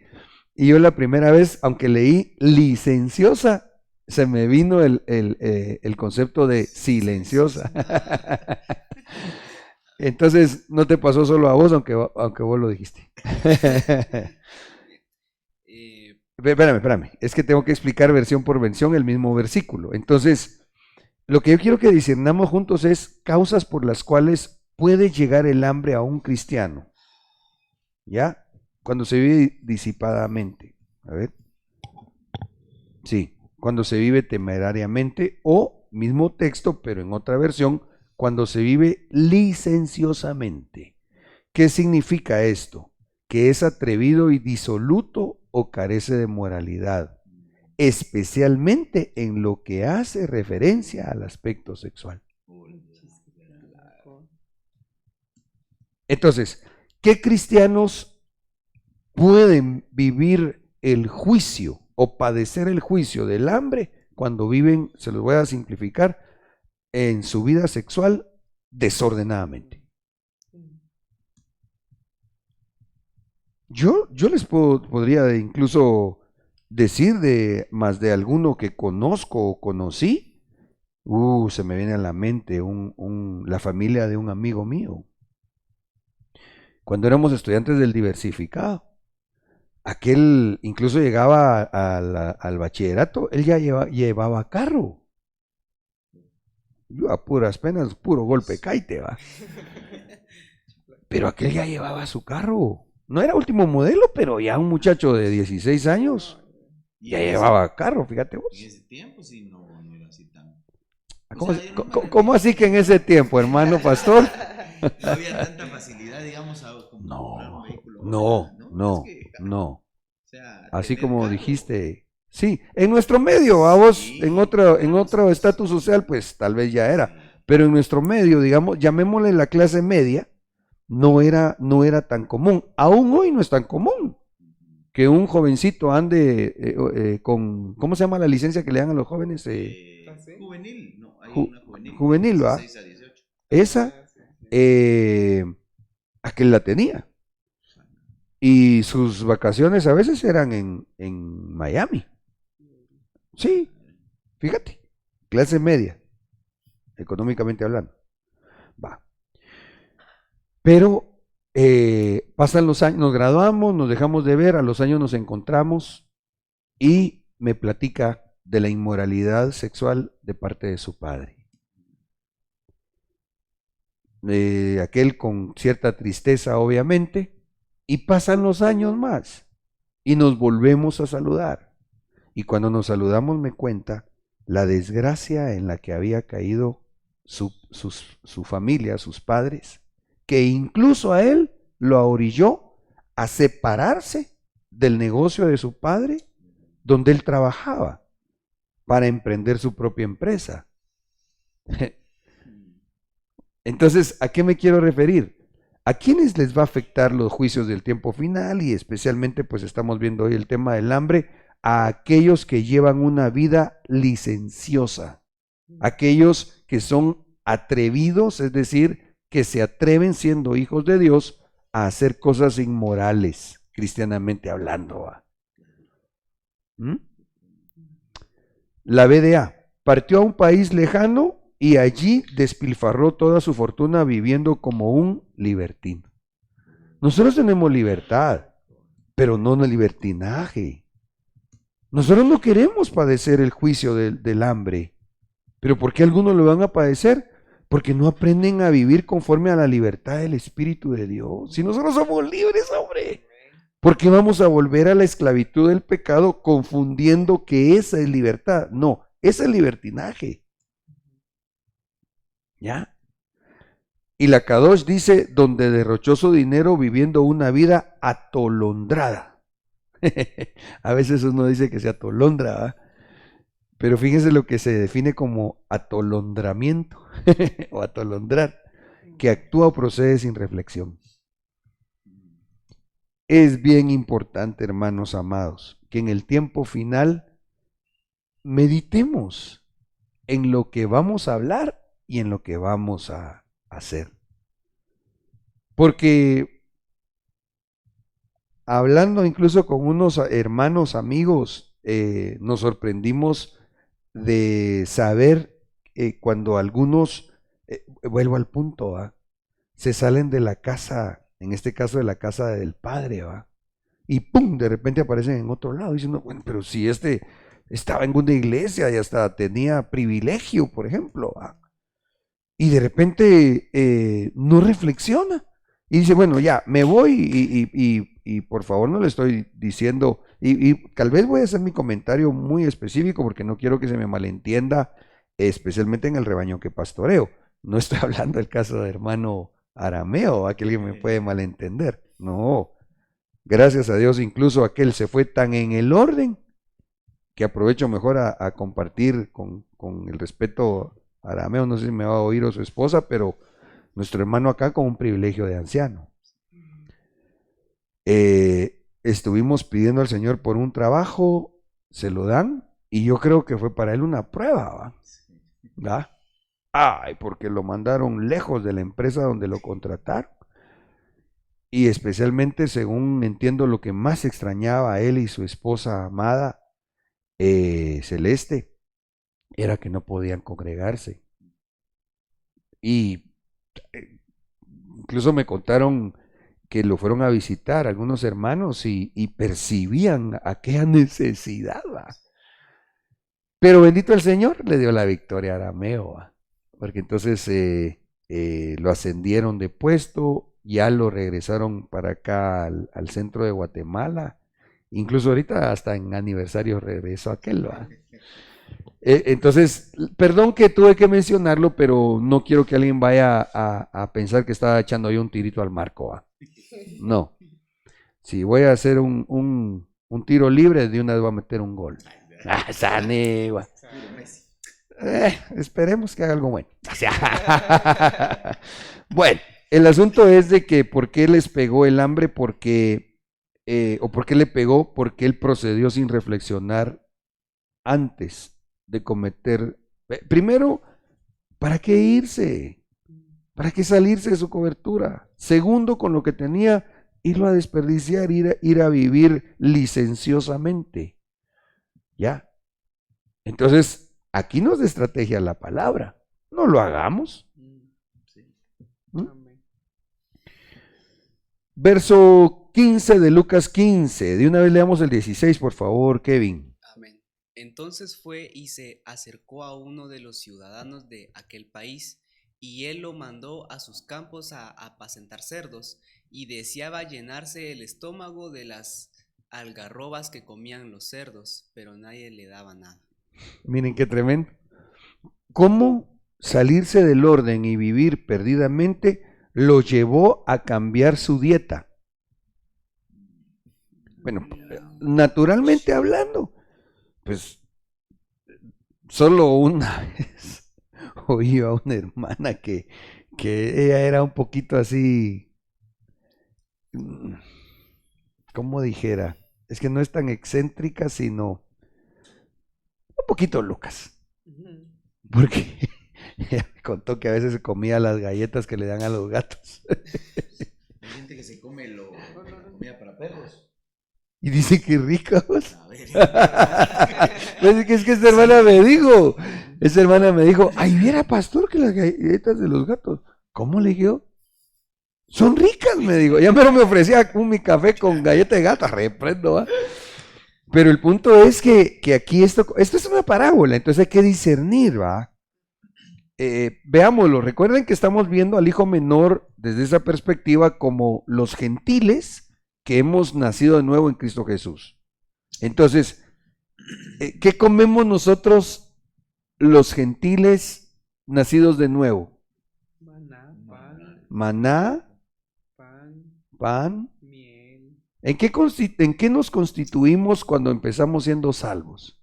y yo la primera vez, aunque leí licenciosa, se me vino el concepto de silenciosa. Entonces, no te pasó solo a vos, aunque vos lo dijiste. Espérame, es que tengo que explicar versión por versión el mismo versículo. Entonces, lo que yo quiero que discernamos juntos es causas por las cuales puede llegar el hambre a un cristiano, ¿ya? Cuando se vive disipadamente. A ver. Sí, cuando se vive temerariamente, o mismo texto, pero en otra versión, cuando se vive licenciosamente. ¿Qué significa esto? Que es atrevido y disoluto o carece de moralidad, especialmente en lo que hace referencia al aspecto sexual. Entonces, ¿qué cristianos pueden vivir el juicio o padecer el juicio del hambre cuando viven, se los voy a simplificar, en su vida sexual desordenadamente? Yo les podría incluso decir de más de alguno que conozco o conocí. Se me viene a la mente la familia de un amigo mío. Cuando éramos estudiantes del diversificado, aquel incluso llegaba al bachillerato, él ya llevaba carro. Yo a puras penas, puro golpe caite, va. Pero aquel ya llevaba su carro. No era último modelo, pero ya un muchacho de 16 años ya llevaba carro, fíjate vos. En ese tiempo sí no era así tan... ¿Cómo así que en ese tiempo, hermano pastor? No había tanta facilidad, digamos, como comprar un vehículo. No. O sea, Así tener como carro. dijiste, sí, en nuestro medio, a vos, Sí, en otro estatus social, pues tal vez ya era, pero en nuestro medio, digamos, llamémosle la clase media, no era tan común. Aún hoy no es tan común que un jovencito ande con, ¿cómo se llama la licencia que le dan a los jóvenes? Juvenil, no, hay Ju- una juvenil. juvenil, ¿va? 16 a 18. Esa, aquel la tenía. Y sus vacaciones a veces eran en Miami. Sí, fíjate, clase media, económicamente hablando. Va. Pero pasan los años, nos graduamos, nos dejamos de ver, a los años nos encontramos y me platica de la inmoralidad sexual de parte de su padre. Aquel con cierta tristeza, obviamente, y pasan los años más y nos volvemos a saludar. Y cuando nos saludamos me cuenta la desgracia en la que había caído su familia, sus padres, que incluso a él lo orilló a separarse del negocio de su padre donde él trabajaba para emprender su propia empresa. Entonces, ¿a qué me quiero referir? ¿A quiénes les va a afectar los juicios del tiempo final? Y especialmente, pues estamos viendo hoy el tema del hambre, a aquellos que llevan una vida licenciosa, aquellos que son atrevidos, es decir, que se atreven siendo hijos de Dios a hacer cosas inmorales, cristianamente hablando. ¿Mm? La BDA partió a un país lejano y allí despilfarró toda su fortuna viviendo como un libertino. Nosotros tenemos libertad, pero no en el libertinaje. Nosotros no queremos padecer el juicio del hambre, pero ¿por qué algunos lo van a padecer? Porque no aprenden a vivir conforme a la libertad del Espíritu de Dios. Si nosotros somos libres, hombre, ¿por qué vamos a volver a la esclavitud del pecado confundiendo que esa es libertad? No, esa es libertinaje. ¿Ya? Y la Kadosh dice, donde derrochó su dinero viviendo una vida atolondrada. A veces uno dice que se atolondra, ¿verdad? Pero fíjense lo que se define como atolondramiento o atolondrar, que actúa o procede sin reflexión. Es bien importante, hermanos amados, que en el tiempo final meditemos en lo que vamos a hablar y en lo que vamos a hacer. Porque hablando incluso con unos hermanos, amigos, nos sorprendimos de saber cuando algunos, vuelvo al punto, ¿va? Se salen de la casa, en este caso de la casa del padre, ¿va? Y ¡pum!, de repente aparecen en otro lado, diciendo, bueno, pero si este estaba en una iglesia y hasta tenía privilegio, por ejemplo, ¿va? Y de repente no reflexiona. Y dice, bueno, ya, me voy y por favor no le estoy diciendo, y tal vez voy a hacer mi comentario muy específico porque no quiero que se me malentienda, especialmente en el rebaño que pastoreo. No estoy hablando del caso de hermano Arameo, a que alguien me puede malentender. No, gracias a Dios incluso aquel se fue tan en el orden que aprovecho mejor a compartir con el respeto a Arameo, no sé si me va a oír o su esposa, pero nuestro hermano acá con un privilegio de anciano. Estuvimos pidiendo al Señor por un trabajo, se lo dan, y yo creo que fue para él una prueba, ¿va? Ay, porque lo mandaron lejos de la empresa donde lo contrataron. Y especialmente, según entiendo, lo que más extrañaba a él y su esposa amada, Celeste, era que no podían congregarse. Y incluso me contaron que lo fueron a visitar algunos hermanos y percibían aquella necesidad, ¿va? Pero bendito el Señor, le dio la victoria a Arameo, ¿va? Porque entonces lo ascendieron de puesto, ya lo regresaron para acá al centro de Guatemala, incluso ahorita hasta en aniversario regresó aquel, ¿va? Entonces, perdón que tuve que mencionarlo, pero no quiero que alguien vaya a pensar que estaba echando yo un tirito al marco, ¿va? No. Si voy a hacer un tiro libre, de una vez voy a meter un gol. Ah, sané, ¿va? Esperemos que haga algo bueno. Bueno, el asunto es de que ¿por qué les pegó el hambre? Porque, o ¿por qué le pegó? Porque él procedió sin reflexionar antes de cometer. Primero, ¿para qué irse? ¿Para qué salirse de su cobertura? Segundo, con lo que tenía, irlo a desperdiciar, ir a vivir licenciosamente. ¿Ya? Entonces, aquí nos da estrategia la palabra. No lo hagamos. ¿Mm? Verso 15 de Lucas 15. De una vez leamos el 16, por favor, Kevin. Amén. Entonces fue y se acercó a uno de los ciudadanos de aquel país, y él lo mandó a sus campos a apacentar cerdos, y deseaba llenarse el estómago de las algarrobas que comían los cerdos, pero nadie le daba nada. Miren qué tremendo. ¿Cómo salirse del orden y vivir perdidamente lo llevó a cambiar su dieta? Bueno, naturalmente hablando, pues solo una vez oí a una hermana que ella era un poquito así, ¿cómo dijera? Es que no es tan excéntrica, sino un poquito Lucas. Porque ella me contó que a veces se comía las galletas que le dan a los gatos. Hay gente que se come comida para perros. Y dice que rica. Pues A ver. es que esa hermana me dijo, ay, viera pastor que las galletas de los gatos. ¿Cómo le dije? Son ricas, me dijo. Ya me ofrecía mi café con galleta de gato, reprendo, ¿va? Pero el punto es que aquí esto es una parábola, entonces hay que discernir, ¿va? Veámoslo, recuerden que estamos viendo al hijo menor desde esa perspectiva como los gentiles que hemos nacido de nuevo en Cristo Jesús. Entonces, ¿qué comemos nosotros los gentiles nacidos de nuevo? maná, pan, pan. miel. ¿En qué nos constituimos cuando empezamos siendo salvos?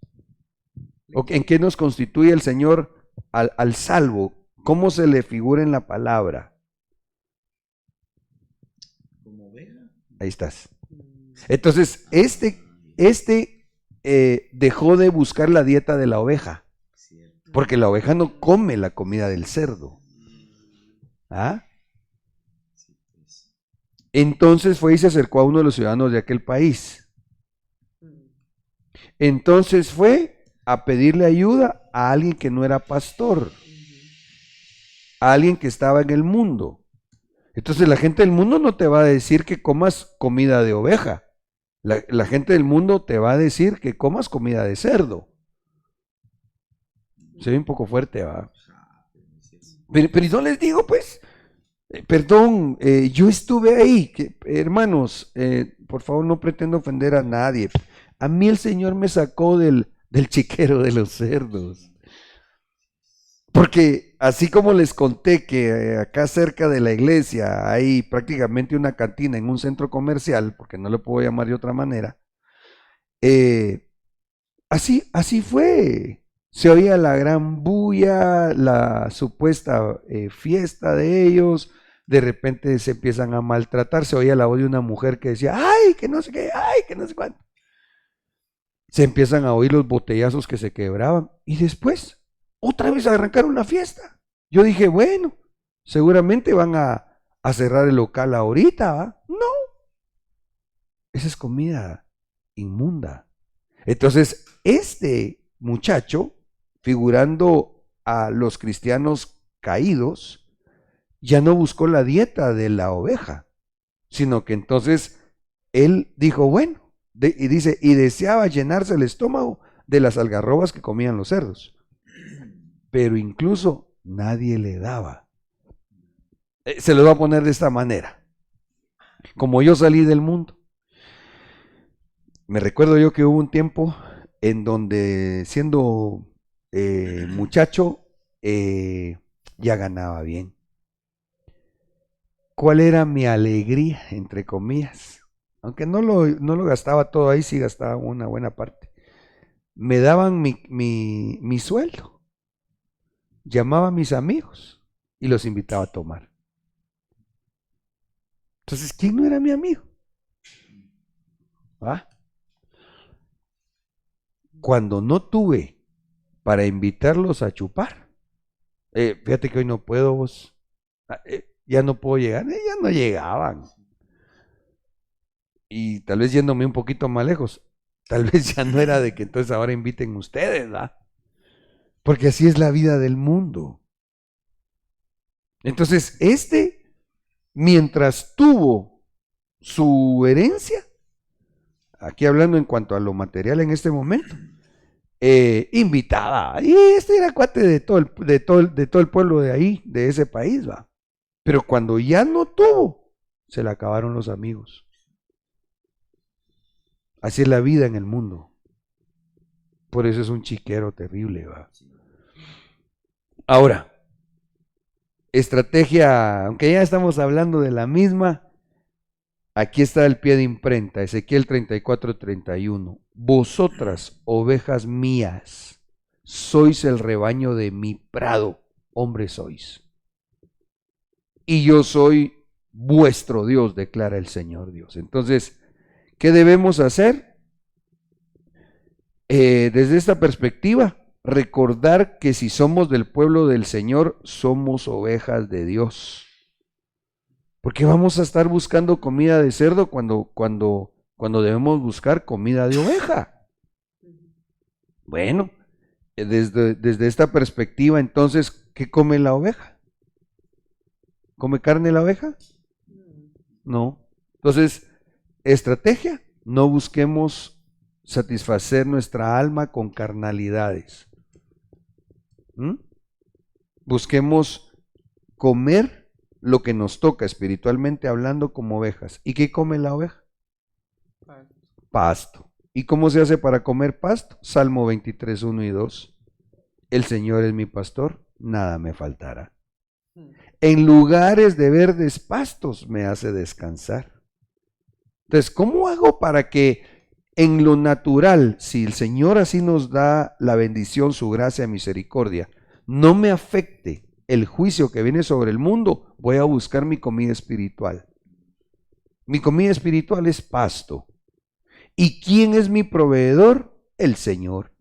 ¿O en qué nos constituye el Señor al salvo? ¿Cómo se le figura en la palabra? Como oveja. Ahí estás. Entonces, dejó de buscar la dieta de la oveja, Cierto. porque la oveja no come la comida del cerdo. ¿Ah? Sí, pues. Entonces fue y se acercó a uno de los ciudadanos de aquel país. Entonces fue a pedirle ayuda a alguien que no era pastor, a alguien que estaba en el mundo. Entonces la gente del mundo no te va a decir que comas comida de oveja. La gente del mundo te va a decir que comas comida de cerdo. Se ve un poco fuerte, ¿va? Pero no les digo, pues, perdón, yo estuve ahí, hermanos, por favor no pretendo ofender a nadie. A mí el Señor me sacó del chiquero de los cerdos. Porque así como les conté que acá cerca de la iglesia hay prácticamente una cantina en un centro comercial, porque no le puedo llamar de otra manera, así fue. Se oía la gran bulla, la supuesta fiesta de ellos, de repente se empiezan a maltratar, se oía la voz de una mujer que decía, ay, que no sé qué, ay, que no sé cuánto. Se empiezan a oír los botellazos que se quebraban y después otra vez arrancaron la fiesta. Yo dije, bueno, seguramente van a cerrar el local ahorita, ¿va? No, esa es comida inmunda. Entonces, este muchacho, figurando a los cristianos caídos, ya no buscó la dieta de la oveja, sino que entonces él dijo, bueno, y dice, y deseaba llenarse el estómago de las algarrobas que comían los cerdos, pero incluso nadie le daba. Se lo voy a poner de esta manera. Como yo salí del mundo, me recuerdo yo que hubo un tiempo en donde siendo muchacho ya ganaba bien. ¿Cuál era mi alegría, entre comillas? Aunque no lo gastaba todo ahí, sí gastaba una buena parte. Me daban mi sueldo. Llamaba a mis amigos y los invitaba a tomar. Entonces, ¿quién no era mi amigo? ¿Ah? Cuando no tuve para invitarlos a chupar, fíjate que hoy no puedo vos, ya no puedo llegar, ya no llegaban. Y tal vez yéndome un poquito más lejos, tal vez ya no era de que entonces ahora inviten ustedes, ¿verdad? Porque así es la vida del mundo. Entonces, mientras tuvo su herencia, aquí hablando en cuanto a lo material en este momento, invitaba, y este era cuate de todo el pueblo de ahí, de ese país, va. Pero cuando ya no tuvo, se le acabaron los amigos. Así es la vida en el mundo. Por eso es un chiquero terrible, va. Ahora, estrategia, aunque ya estamos hablando de la misma, aquí está el pie de imprenta, Ezequiel 34:31. Vosotras, ovejas mías, sois el rebaño de mi prado, hombres sois. Y yo soy vuestro Dios, declara el Señor Dios. Entonces, ¿qué debemos hacer? Desde esta perspectiva, recordar que si somos del pueblo del Señor, somos ovejas de Dios. Porque vamos a estar buscando comida de cerdo cuando debemos buscar comida de oveja. Bueno, desde esta perspectiva, entonces, ¿qué come la oveja? ¿Come carne la oveja? No. Entonces, estrategia, no busquemos satisfacer nuestra alma con carnalidades. Busquemos comer lo que nos toca espiritualmente hablando como ovejas. ¿Y qué come la oveja? Pasto. ¿Y cómo se hace para comer pasto? Salmo 23:1 y 2. El Señor es mi pastor, nada me faltará. En lugares de verdes pastos me hace descansar. Entonces, ¿cómo hago para que en lo natural, si el Señor así nos da la bendición, su gracia, misericordia, no me afecte el juicio que viene sobre el mundo? Voy a buscar mi comida espiritual. Mi comida espiritual es pasto. ¿Y quién es mi proveedor? El Señor.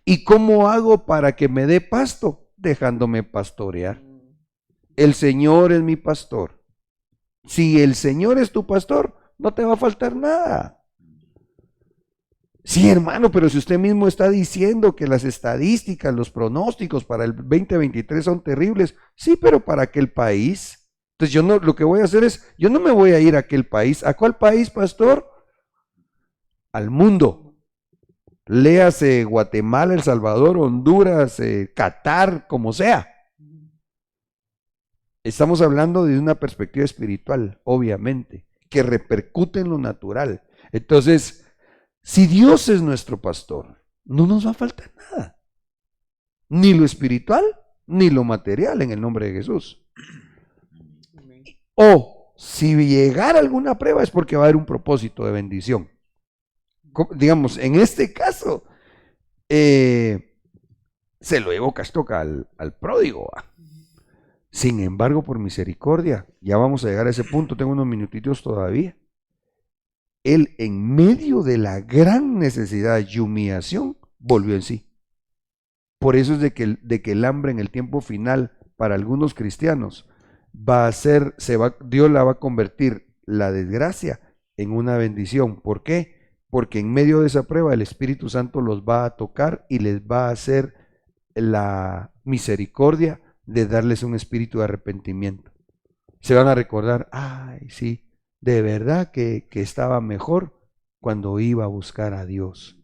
¿Y cómo hago para que me dé pasto? Dejándome pastorear. El Señor es mi pastor. Si el Señor es tu pastor, no te va a faltar nada. Sí, hermano, pero si usted mismo está diciendo que las estadísticas, los pronósticos para el 2023 son terribles, sí, pero ¿para aquel país? Entonces yo no, lo que voy a hacer es, yo no me voy a ir a aquel país. ¿A cuál país, pastor? Al mundo. Léase Guatemala, El Salvador, Honduras, Qatar, como sea. Estamos hablando de una perspectiva espiritual, obviamente, que repercute en lo natural. Entonces, si Dios es nuestro pastor, no nos va a faltar nada. Ni lo espiritual, ni lo material, en el nombre de Jesús. O si llegara alguna prueba es porque va a haber un propósito de bendición. Digamos, en este caso, se lo llevó Castoca al pródigo. Sin embargo, por misericordia, ya vamos a llegar a ese punto, tengo unos minutitos todavía. Él, en medio de la gran necesidad y humillación, volvió en sí. Por eso es de que el hambre en el tiempo final, para algunos cristianos, va a ser, Dios la va a convertir la desgracia en una bendición. ¿Por qué? Porque en medio de esa prueba el Espíritu Santo los va a tocar y les va a hacer la misericordia de darles un espíritu de arrepentimiento. Se van a recordar, ay, sí, de verdad que estaba mejor cuando iba a buscar a Dios,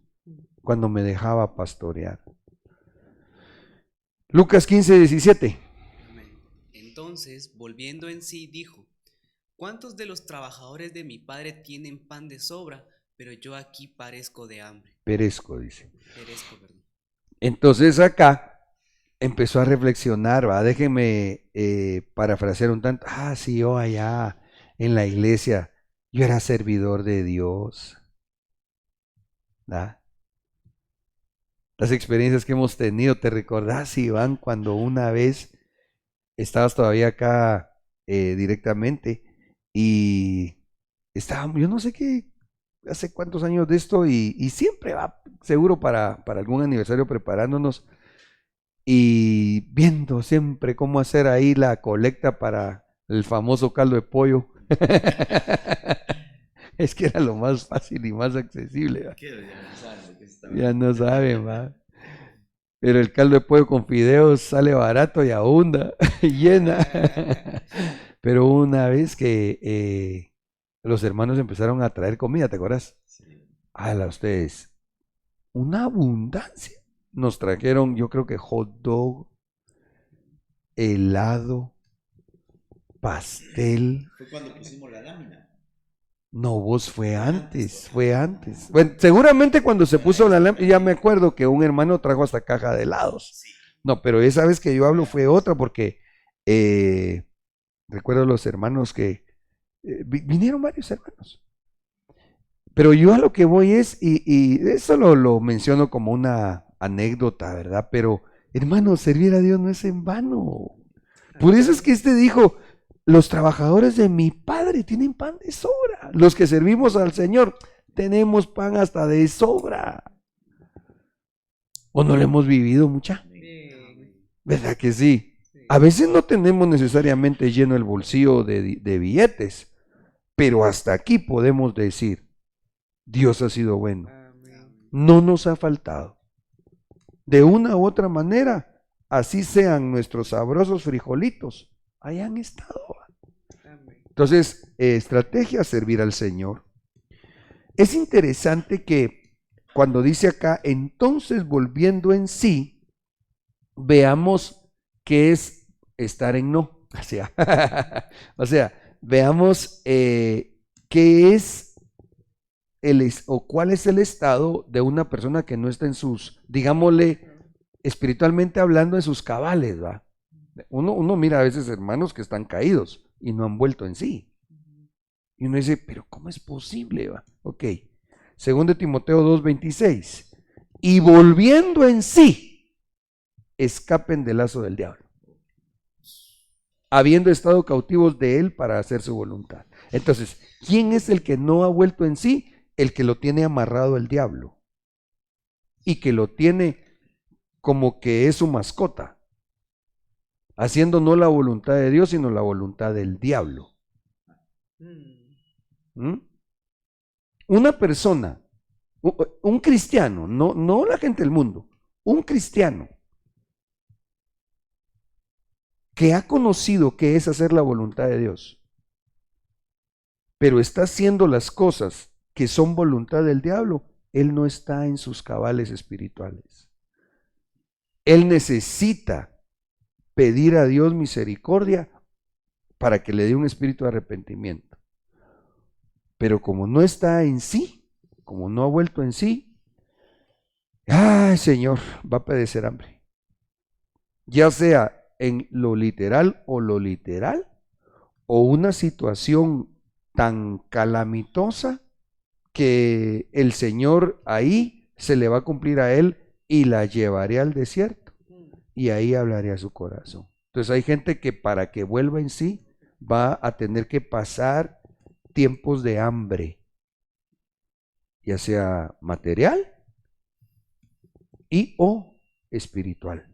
cuando me dejaba pastorear. Lucas 15:17. Entonces, volviendo en sí, dijo: ¿Cuántos de los trabajadores de mi padre tienen pan de sobra, pero yo aquí parezco de hambre? Perezco, dice. Perezco, perdón. Entonces acá empezó a reflexionar, ¿va? Déjenme parafrasear un tanto. Sí, yo allá en la iglesia, yo era servidor de Dios. ¿Da? Las experiencias que hemos tenido, ¿te recordás, Iván, cuando una vez estabas todavía acá directamente y estábamos, yo no sé qué, hace cuántos años de esto y siempre va, seguro para algún aniversario preparándonos y viendo siempre cómo hacer ahí la colecta para el famoso caldo de pollo. Es que era lo más fácil y más accesible, ¿va? Ya no saben, ¿va? Pero el caldo de pollo con fideos sale barato y abunda, llena. Pero una vez que los hermanos empezaron a traer comida, ¿te acuerdas? A ustedes, una abundancia. Nos trajeron, yo creo que hot dog, helado, pastel. Fue cuando pusimos la lámina. No, vos fue antes. Bueno, seguramente cuando se puso la lámina, ya me acuerdo que un hermano trajo hasta caja de helados. No, pero esa vez que yo hablo fue otra porque recuerdo los hermanos que vinieron varios hermanos. Pero yo a lo que voy es, y eso lo menciono como una anécdota, ¿verdad? Pero, hermano, servir a Dios no es en vano. Por eso es que dijo, los trabajadores de mi Padre tienen pan de sobra. Los que servimos al Señor tenemos pan hasta de sobra. ¿O no lo hemos vivido, mucha? ¿Verdad que sí? A veces no tenemos necesariamente lleno el bolsillo de billetes, pero hasta aquí podemos decir, Dios ha sido bueno. No nos ha faltado. De una u otra manera, así sean nuestros sabrosos frijolitos, ahí han estado. Entonces, estrategia, servir al Señor. Es interesante que cuando dice acá, entonces volviendo en sí, veamos qué es estar en no. O sea, veamos qué es o cuál es el estado de una persona que no está en sus, digámosle, espiritualmente hablando, en sus cabales, ¿va? Uno mira a veces hermanos que están caídos y no han vuelto en sí. Y uno dice, pero ¿cómo es posible? Va? Ok. 2 Timoteo 2:26. Y volviendo en sí, escapen del lazo del diablo, habiendo estado cautivos de él para hacer su voluntad. Entonces, ¿quién es el que no ha vuelto en sí? El que lo tiene amarrado el diablo y que lo tiene como que es su mascota, haciendo no la voluntad de Dios, sino la voluntad del diablo. ¿Mm? Una persona, un cristiano, no la gente del mundo, un cristiano que ha conocido qué es hacer la voluntad de Dios, pero está haciendo las cosas que son voluntad del diablo, él no está en sus cabales espirituales. Él necesita pedir a Dios misericordia para que le dé un espíritu de arrepentimiento. Pero como no está en sí, como no ha vuelto en sí, ¡ay, Señor! Va a padecer hambre. Ya sea en lo literal, o una situación tan calamitosa que el Señor ahí se le va a cumplir a él y la llevaré al desierto y ahí hablaré a su corazón. Entonces hay gente que para que vuelva en sí va a tener que pasar tiempos de hambre, ya sea material y o espiritual.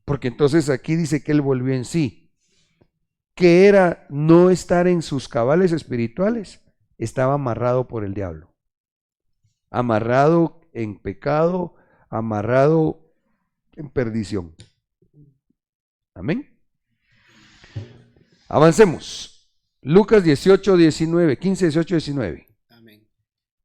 Porque entonces aquí dice que él volvió en sí. ¿Qué era no estar en sus cabales espirituales? Estaba amarrado por el diablo. Amarrado en pecado, amarrado en perdición. Amén. Avancemos. Lucas 18, 19, 15, 18, 19. Amén.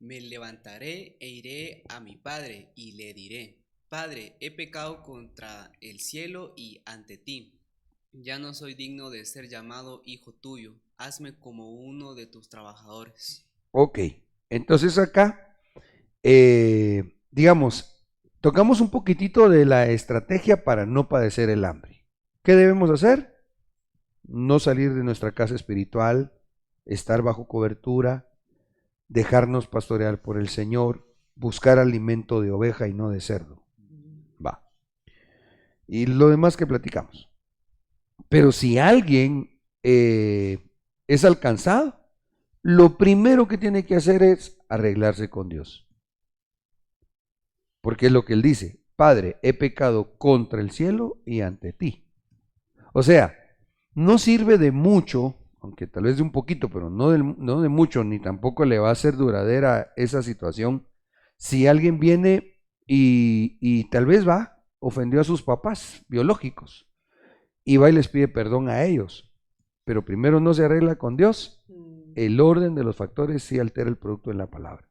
Me levantaré e iré a mi padre y le diré: Padre, he pecado contra el cielo y ante ti. Ya no soy digno de ser llamado hijo tuyo. Hazme como uno de tus trabajadores. Ok, entonces acá, digamos, tocamos un poquitito de la estrategia para no padecer el hambre. ¿Qué debemos hacer? No salir de nuestra casa espiritual, estar bajo cobertura, dejarnos pastorear por el Señor, buscar alimento de oveja y no de cerdo. Va. Y lo demás que platicamos. Pero si alguien es alcanzado, lo primero que tiene que hacer es arreglarse con Dios. Porque es lo que él dice: Padre, he pecado contra el cielo y ante ti. O sea, no sirve de mucho, aunque tal vez de un poquito, pero no de mucho, ni tampoco le va a ser duradera esa situación. Si alguien viene y tal vez ofendió a sus papás biológicos y va y les pide perdón a ellos, pero primero no se arregla con Dios, el orden de los factores sí altera el producto de la palabra.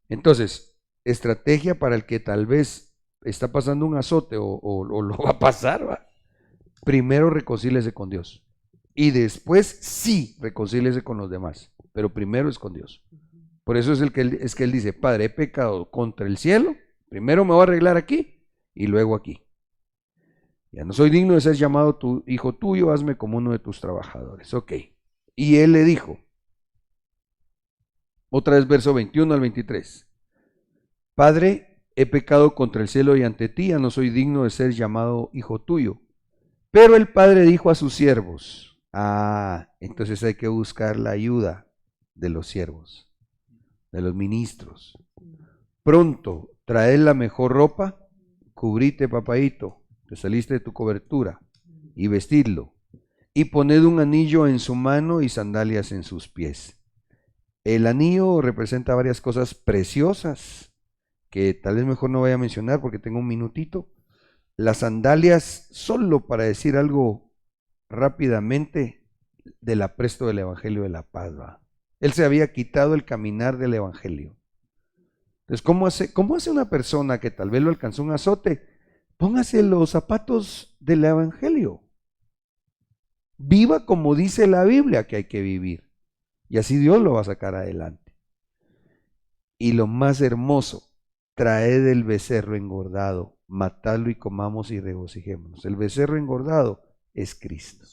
Entonces, estrategia para el que tal vez está pasando un azote o lo va a pasar, ¿va? Primero reconcíliese con Dios y después sí reconcíliese con los demás, pero primero es con Dios. Por eso es que él dice: Padre, he pecado contra el cielo, primero me voy a arreglar aquí y luego aquí. Ya no soy digno de ser llamado tu hijo tuyo, hazme como uno de tus trabajadores. Ok. Y él le dijo, otra vez verso 21 al 23, Padre, he pecado contra el cielo y ante ti, ya no soy digno de ser llamado hijo tuyo. Pero el padre dijo a sus siervos, entonces hay que buscar la ayuda de los siervos, de los ministros. Pronto, traed la mejor ropa, cubrite, papaíto, te saliste de tu cobertura, y vestidlo, y poned un anillo en su mano y sandalias en sus pies. El anillo representa varias cosas preciosas, que tal vez mejor no vaya a mencionar porque tengo un minutito. Las sandalias, solo para decir algo rápidamente, del apresto del Evangelio de la Paz. Él se había quitado el caminar del Evangelio. Entonces, ¿cómo hace una persona que tal vez lo alcanzó un azote? Póngase los zapatos del Evangelio. Viva como dice la Biblia que hay que vivir. Y así Dios lo va a sacar adelante. Y lo más hermoso, traed el becerro engordado, matadlo y comamos y regocijémonos. El becerro engordado es Cristo.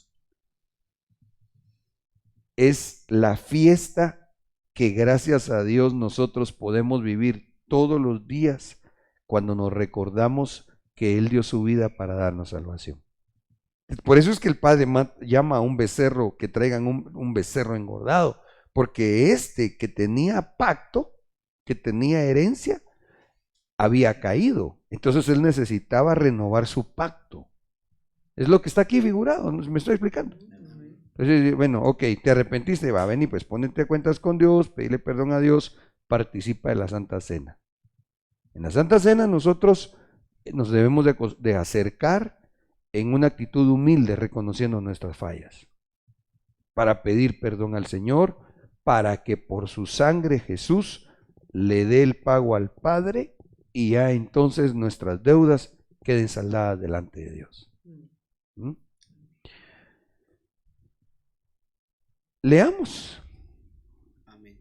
Es la fiesta que gracias a Dios nosotros podemos vivir todos los días cuando nos recordamos que Él dio su vida para darnos salvación. Por eso es que el Padre llama a un becerro, que traigan un becerro engordado, porque este que tenía pacto, que tenía herencia, había caído. Entonces él necesitaba renovar su pacto. Es lo que está aquí figurado, ¿me estoy explicando? Entonces, bueno, ok, te arrepentiste, va a venir, pues ponete a cuentas con Dios, pedirle perdón a Dios, participa de la Santa Cena. En la Santa Cena nosotros nos debemos de acercar en una actitud humilde, reconociendo nuestras fallas, para pedir perdón al Señor, para que por su sangre Jesús le dé el pago al Padre y ya entonces nuestras deudas queden saldadas delante de Dios. ¿Mm? Leamos. Amén.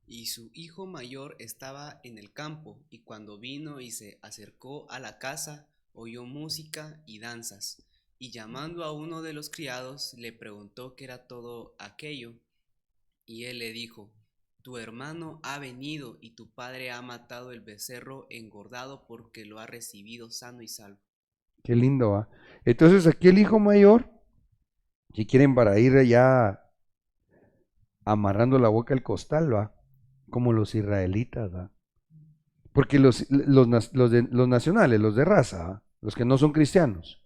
Y su hijo mayor estaba en el campo, y cuando vino y se acercó a la casa, oyó música y danzas, y llamando a uno de los criados, le preguntó qué era todo aquello, y él le dijo: tu hermano ha venido, y tu padre ha matado el becerro engordado, porque lo ha recibido sano y salvo. Qué lindo, ¿va? Entonces aquí el hijo mayor, si quieren para ir ya amarrando la boca al costal, ¿va? Como los israelitas, ¿va? Porque los nacionales, los de raza, ¿va? Los que no son cristianos,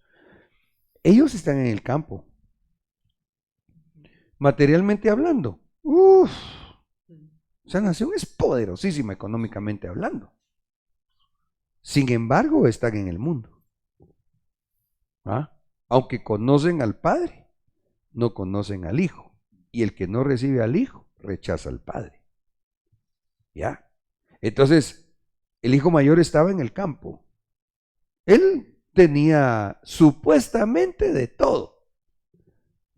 ellos están en el campo, materialmente hablando. Esa nación es poderosísima económicamente hablando. Sin embargo, están en el mundo. ¿Ah? Aunque conocen al Padre, no conocen al Hijo. Y el que no recibe al Hijo, rechaza al Padre. ¿Ya? Entonces, el hijo mayor estaba en el campo. Él tenía supuestamente de todo,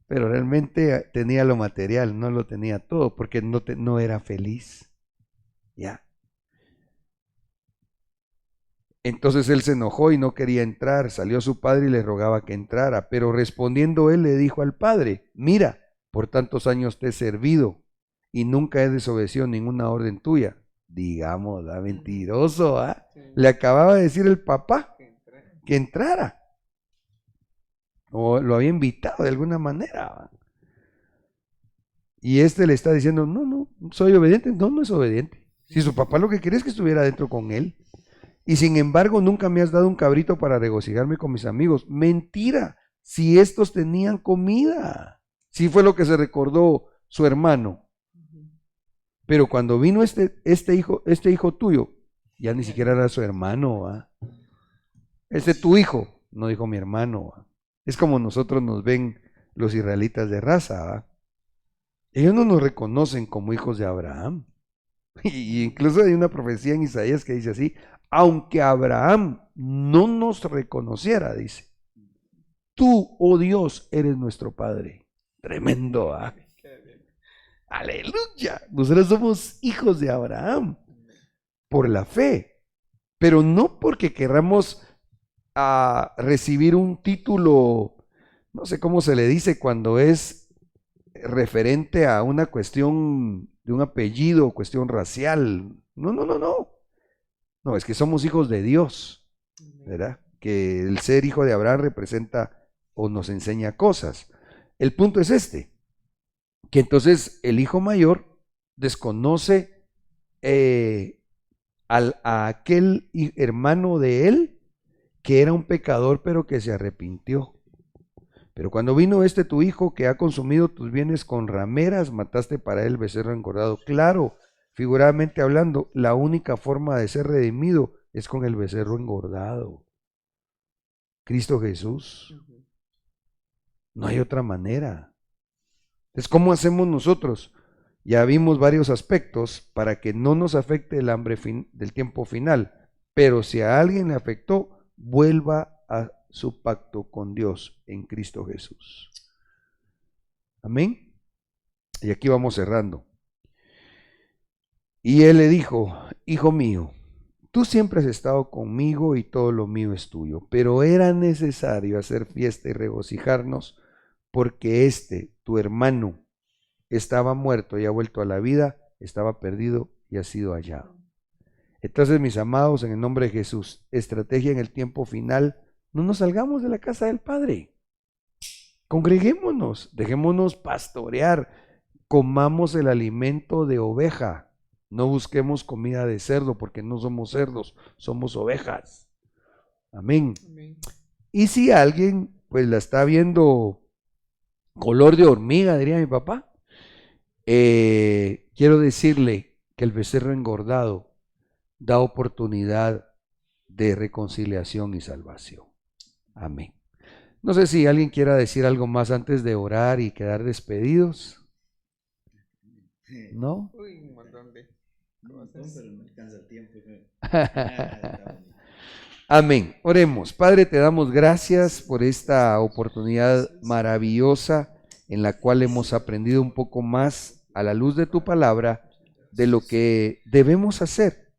pero realmente tenía lo material, no lo tenía todo, porque no era feliz. ¿Ya? Entonces él se enojó y no quería entrar. Salió su padre y le rogaba que entrara, pero respondiendo él le dijo al padre: mira, por tantos años te he servido y nunca he desobedecido ninguna orden tuya. Digamos, ¿ah? Mentiroso, ¿ah? Sí. Le acababa de decir el papá que entrara, o lo había invitado de alguna manera, ¿va? Y este le está diciendo: no, soy obediente. No es obediente. Si su papá lo que quería es que estuviera dentro con él. Y sin embargo nunca me has dado un cabrito para regocijarme con mis amigos. Mentira, si estos tenían comida. Sí fue lo que se recordó su hermano. Pero cuando vino este hijo tuyo, ya ni siquiera era su hermano, ¿va? Tu hijo, no dijo mi hermano, ¿va? Es como nosotros nos ven los israelitas de raza, ¿va? Ellos no nos reconocen como hijos de Abraham. Y incluso hay una profecía en Isaías que dice así: aunque Abraham no nos reconociera, dice, tú, oh Dios, eres nuestro Padre. Tremendo, ¿ah? Aleluya. Nosotros somos hijos de Abraham por la fe, pero no porque queramos recibir un título, no sé cómo se le dice cuando es referente a una cuestión de un apellido, cuestión racial. No, es que somos hijos de Dios, ¿verdad? Que el ser hijo de Abraham representa o nos enseña cosas. El punto es que entonces el hijo mayor desconoce a aquel hermano de él que era un pecador pero que se arrepintió. Pero cuando vino tu hijo que ha consumido tus bienes con rameras, mataste para él el becerro engordado. Claro, figuradamente hablando, la única forma de ser redimido es con el becerro engordado. Cristo Jesús. No hay otra manera. Entonces, ¿cómo hacemos nosotros? Ya vimos varios aspectos para que no nos afecte el hambre del tiempo final. Pero si a alguien le afectó, vuelva a su pacto con Dios en Cristo Jesús. Amén. Y aquí vamos cerrando. Y él le dijo: hijo mío, Tú siempre has estado conmigo y todo lo mío es tuyo, pero era necesario hacer fiesta y regocijarnos porque tu hermano, estaba muerto y ha vuelto a la vida, estaba perdido y ha sido hallado. Entonces, mis amados, en el nombre de Jesús, estrategia en el tiempo final, no nos salgamos de la casa del Padre. Congreguémonos, dejémonos pastorear, comamos el alimento de oveja, no busquemos comida de cerdo, porque no somos cerdos, somos ovejas. Amén. Amén. Y si alguien pues la está viendo color de hormiga, diría mi papá, quiero decirle que el becerro engordado da oportunidad de reconciliación y salvación. Amén. No sé si alguien quiera decir algo más antes de orar y quedar despedidos. ¿No? Uy, un montón de cosas. Pero no alcanza el tiempo. Amén. Oremos. Padre, te damos gracias por esta oportunidad maravillosa en la cual hemos aprendido un poco más a la luz de tu palabra de lo que debemos hacer,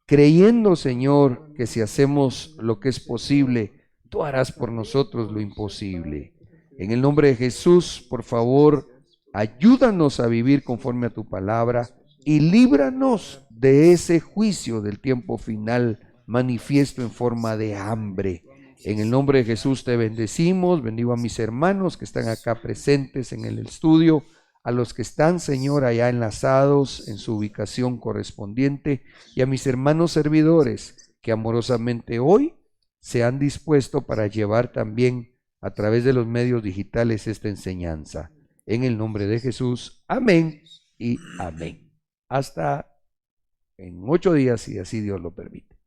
creyendo, Señor, que si hacemos lo que es posible, tú harás por nosotros lo imposible. En el nombre de Jesús, por favor, ayúdanos a vivir conforme a tu palabra y líbranos de ese juicio del tiempo final manifiesto en forma de hambre. En el nombre de Jesús te bendecimos, bendigo a mis hermanos que están acá presentes en el estudio, a los que están, Señor, allá enlazados en su ubicación correspondiente, y a mis hermanos servidores que amorosamente hoy se han dispuesto para llevar también a través de los medios digitales esta enseñanza. En el nombre de Jesús, amén y amén. Hasta en 8 días, si así Dios lo permite.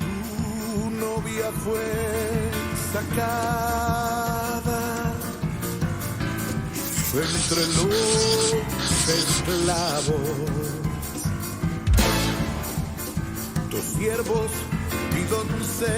Tu novia fue sacada entre los esclavos, tus siervos y doncellas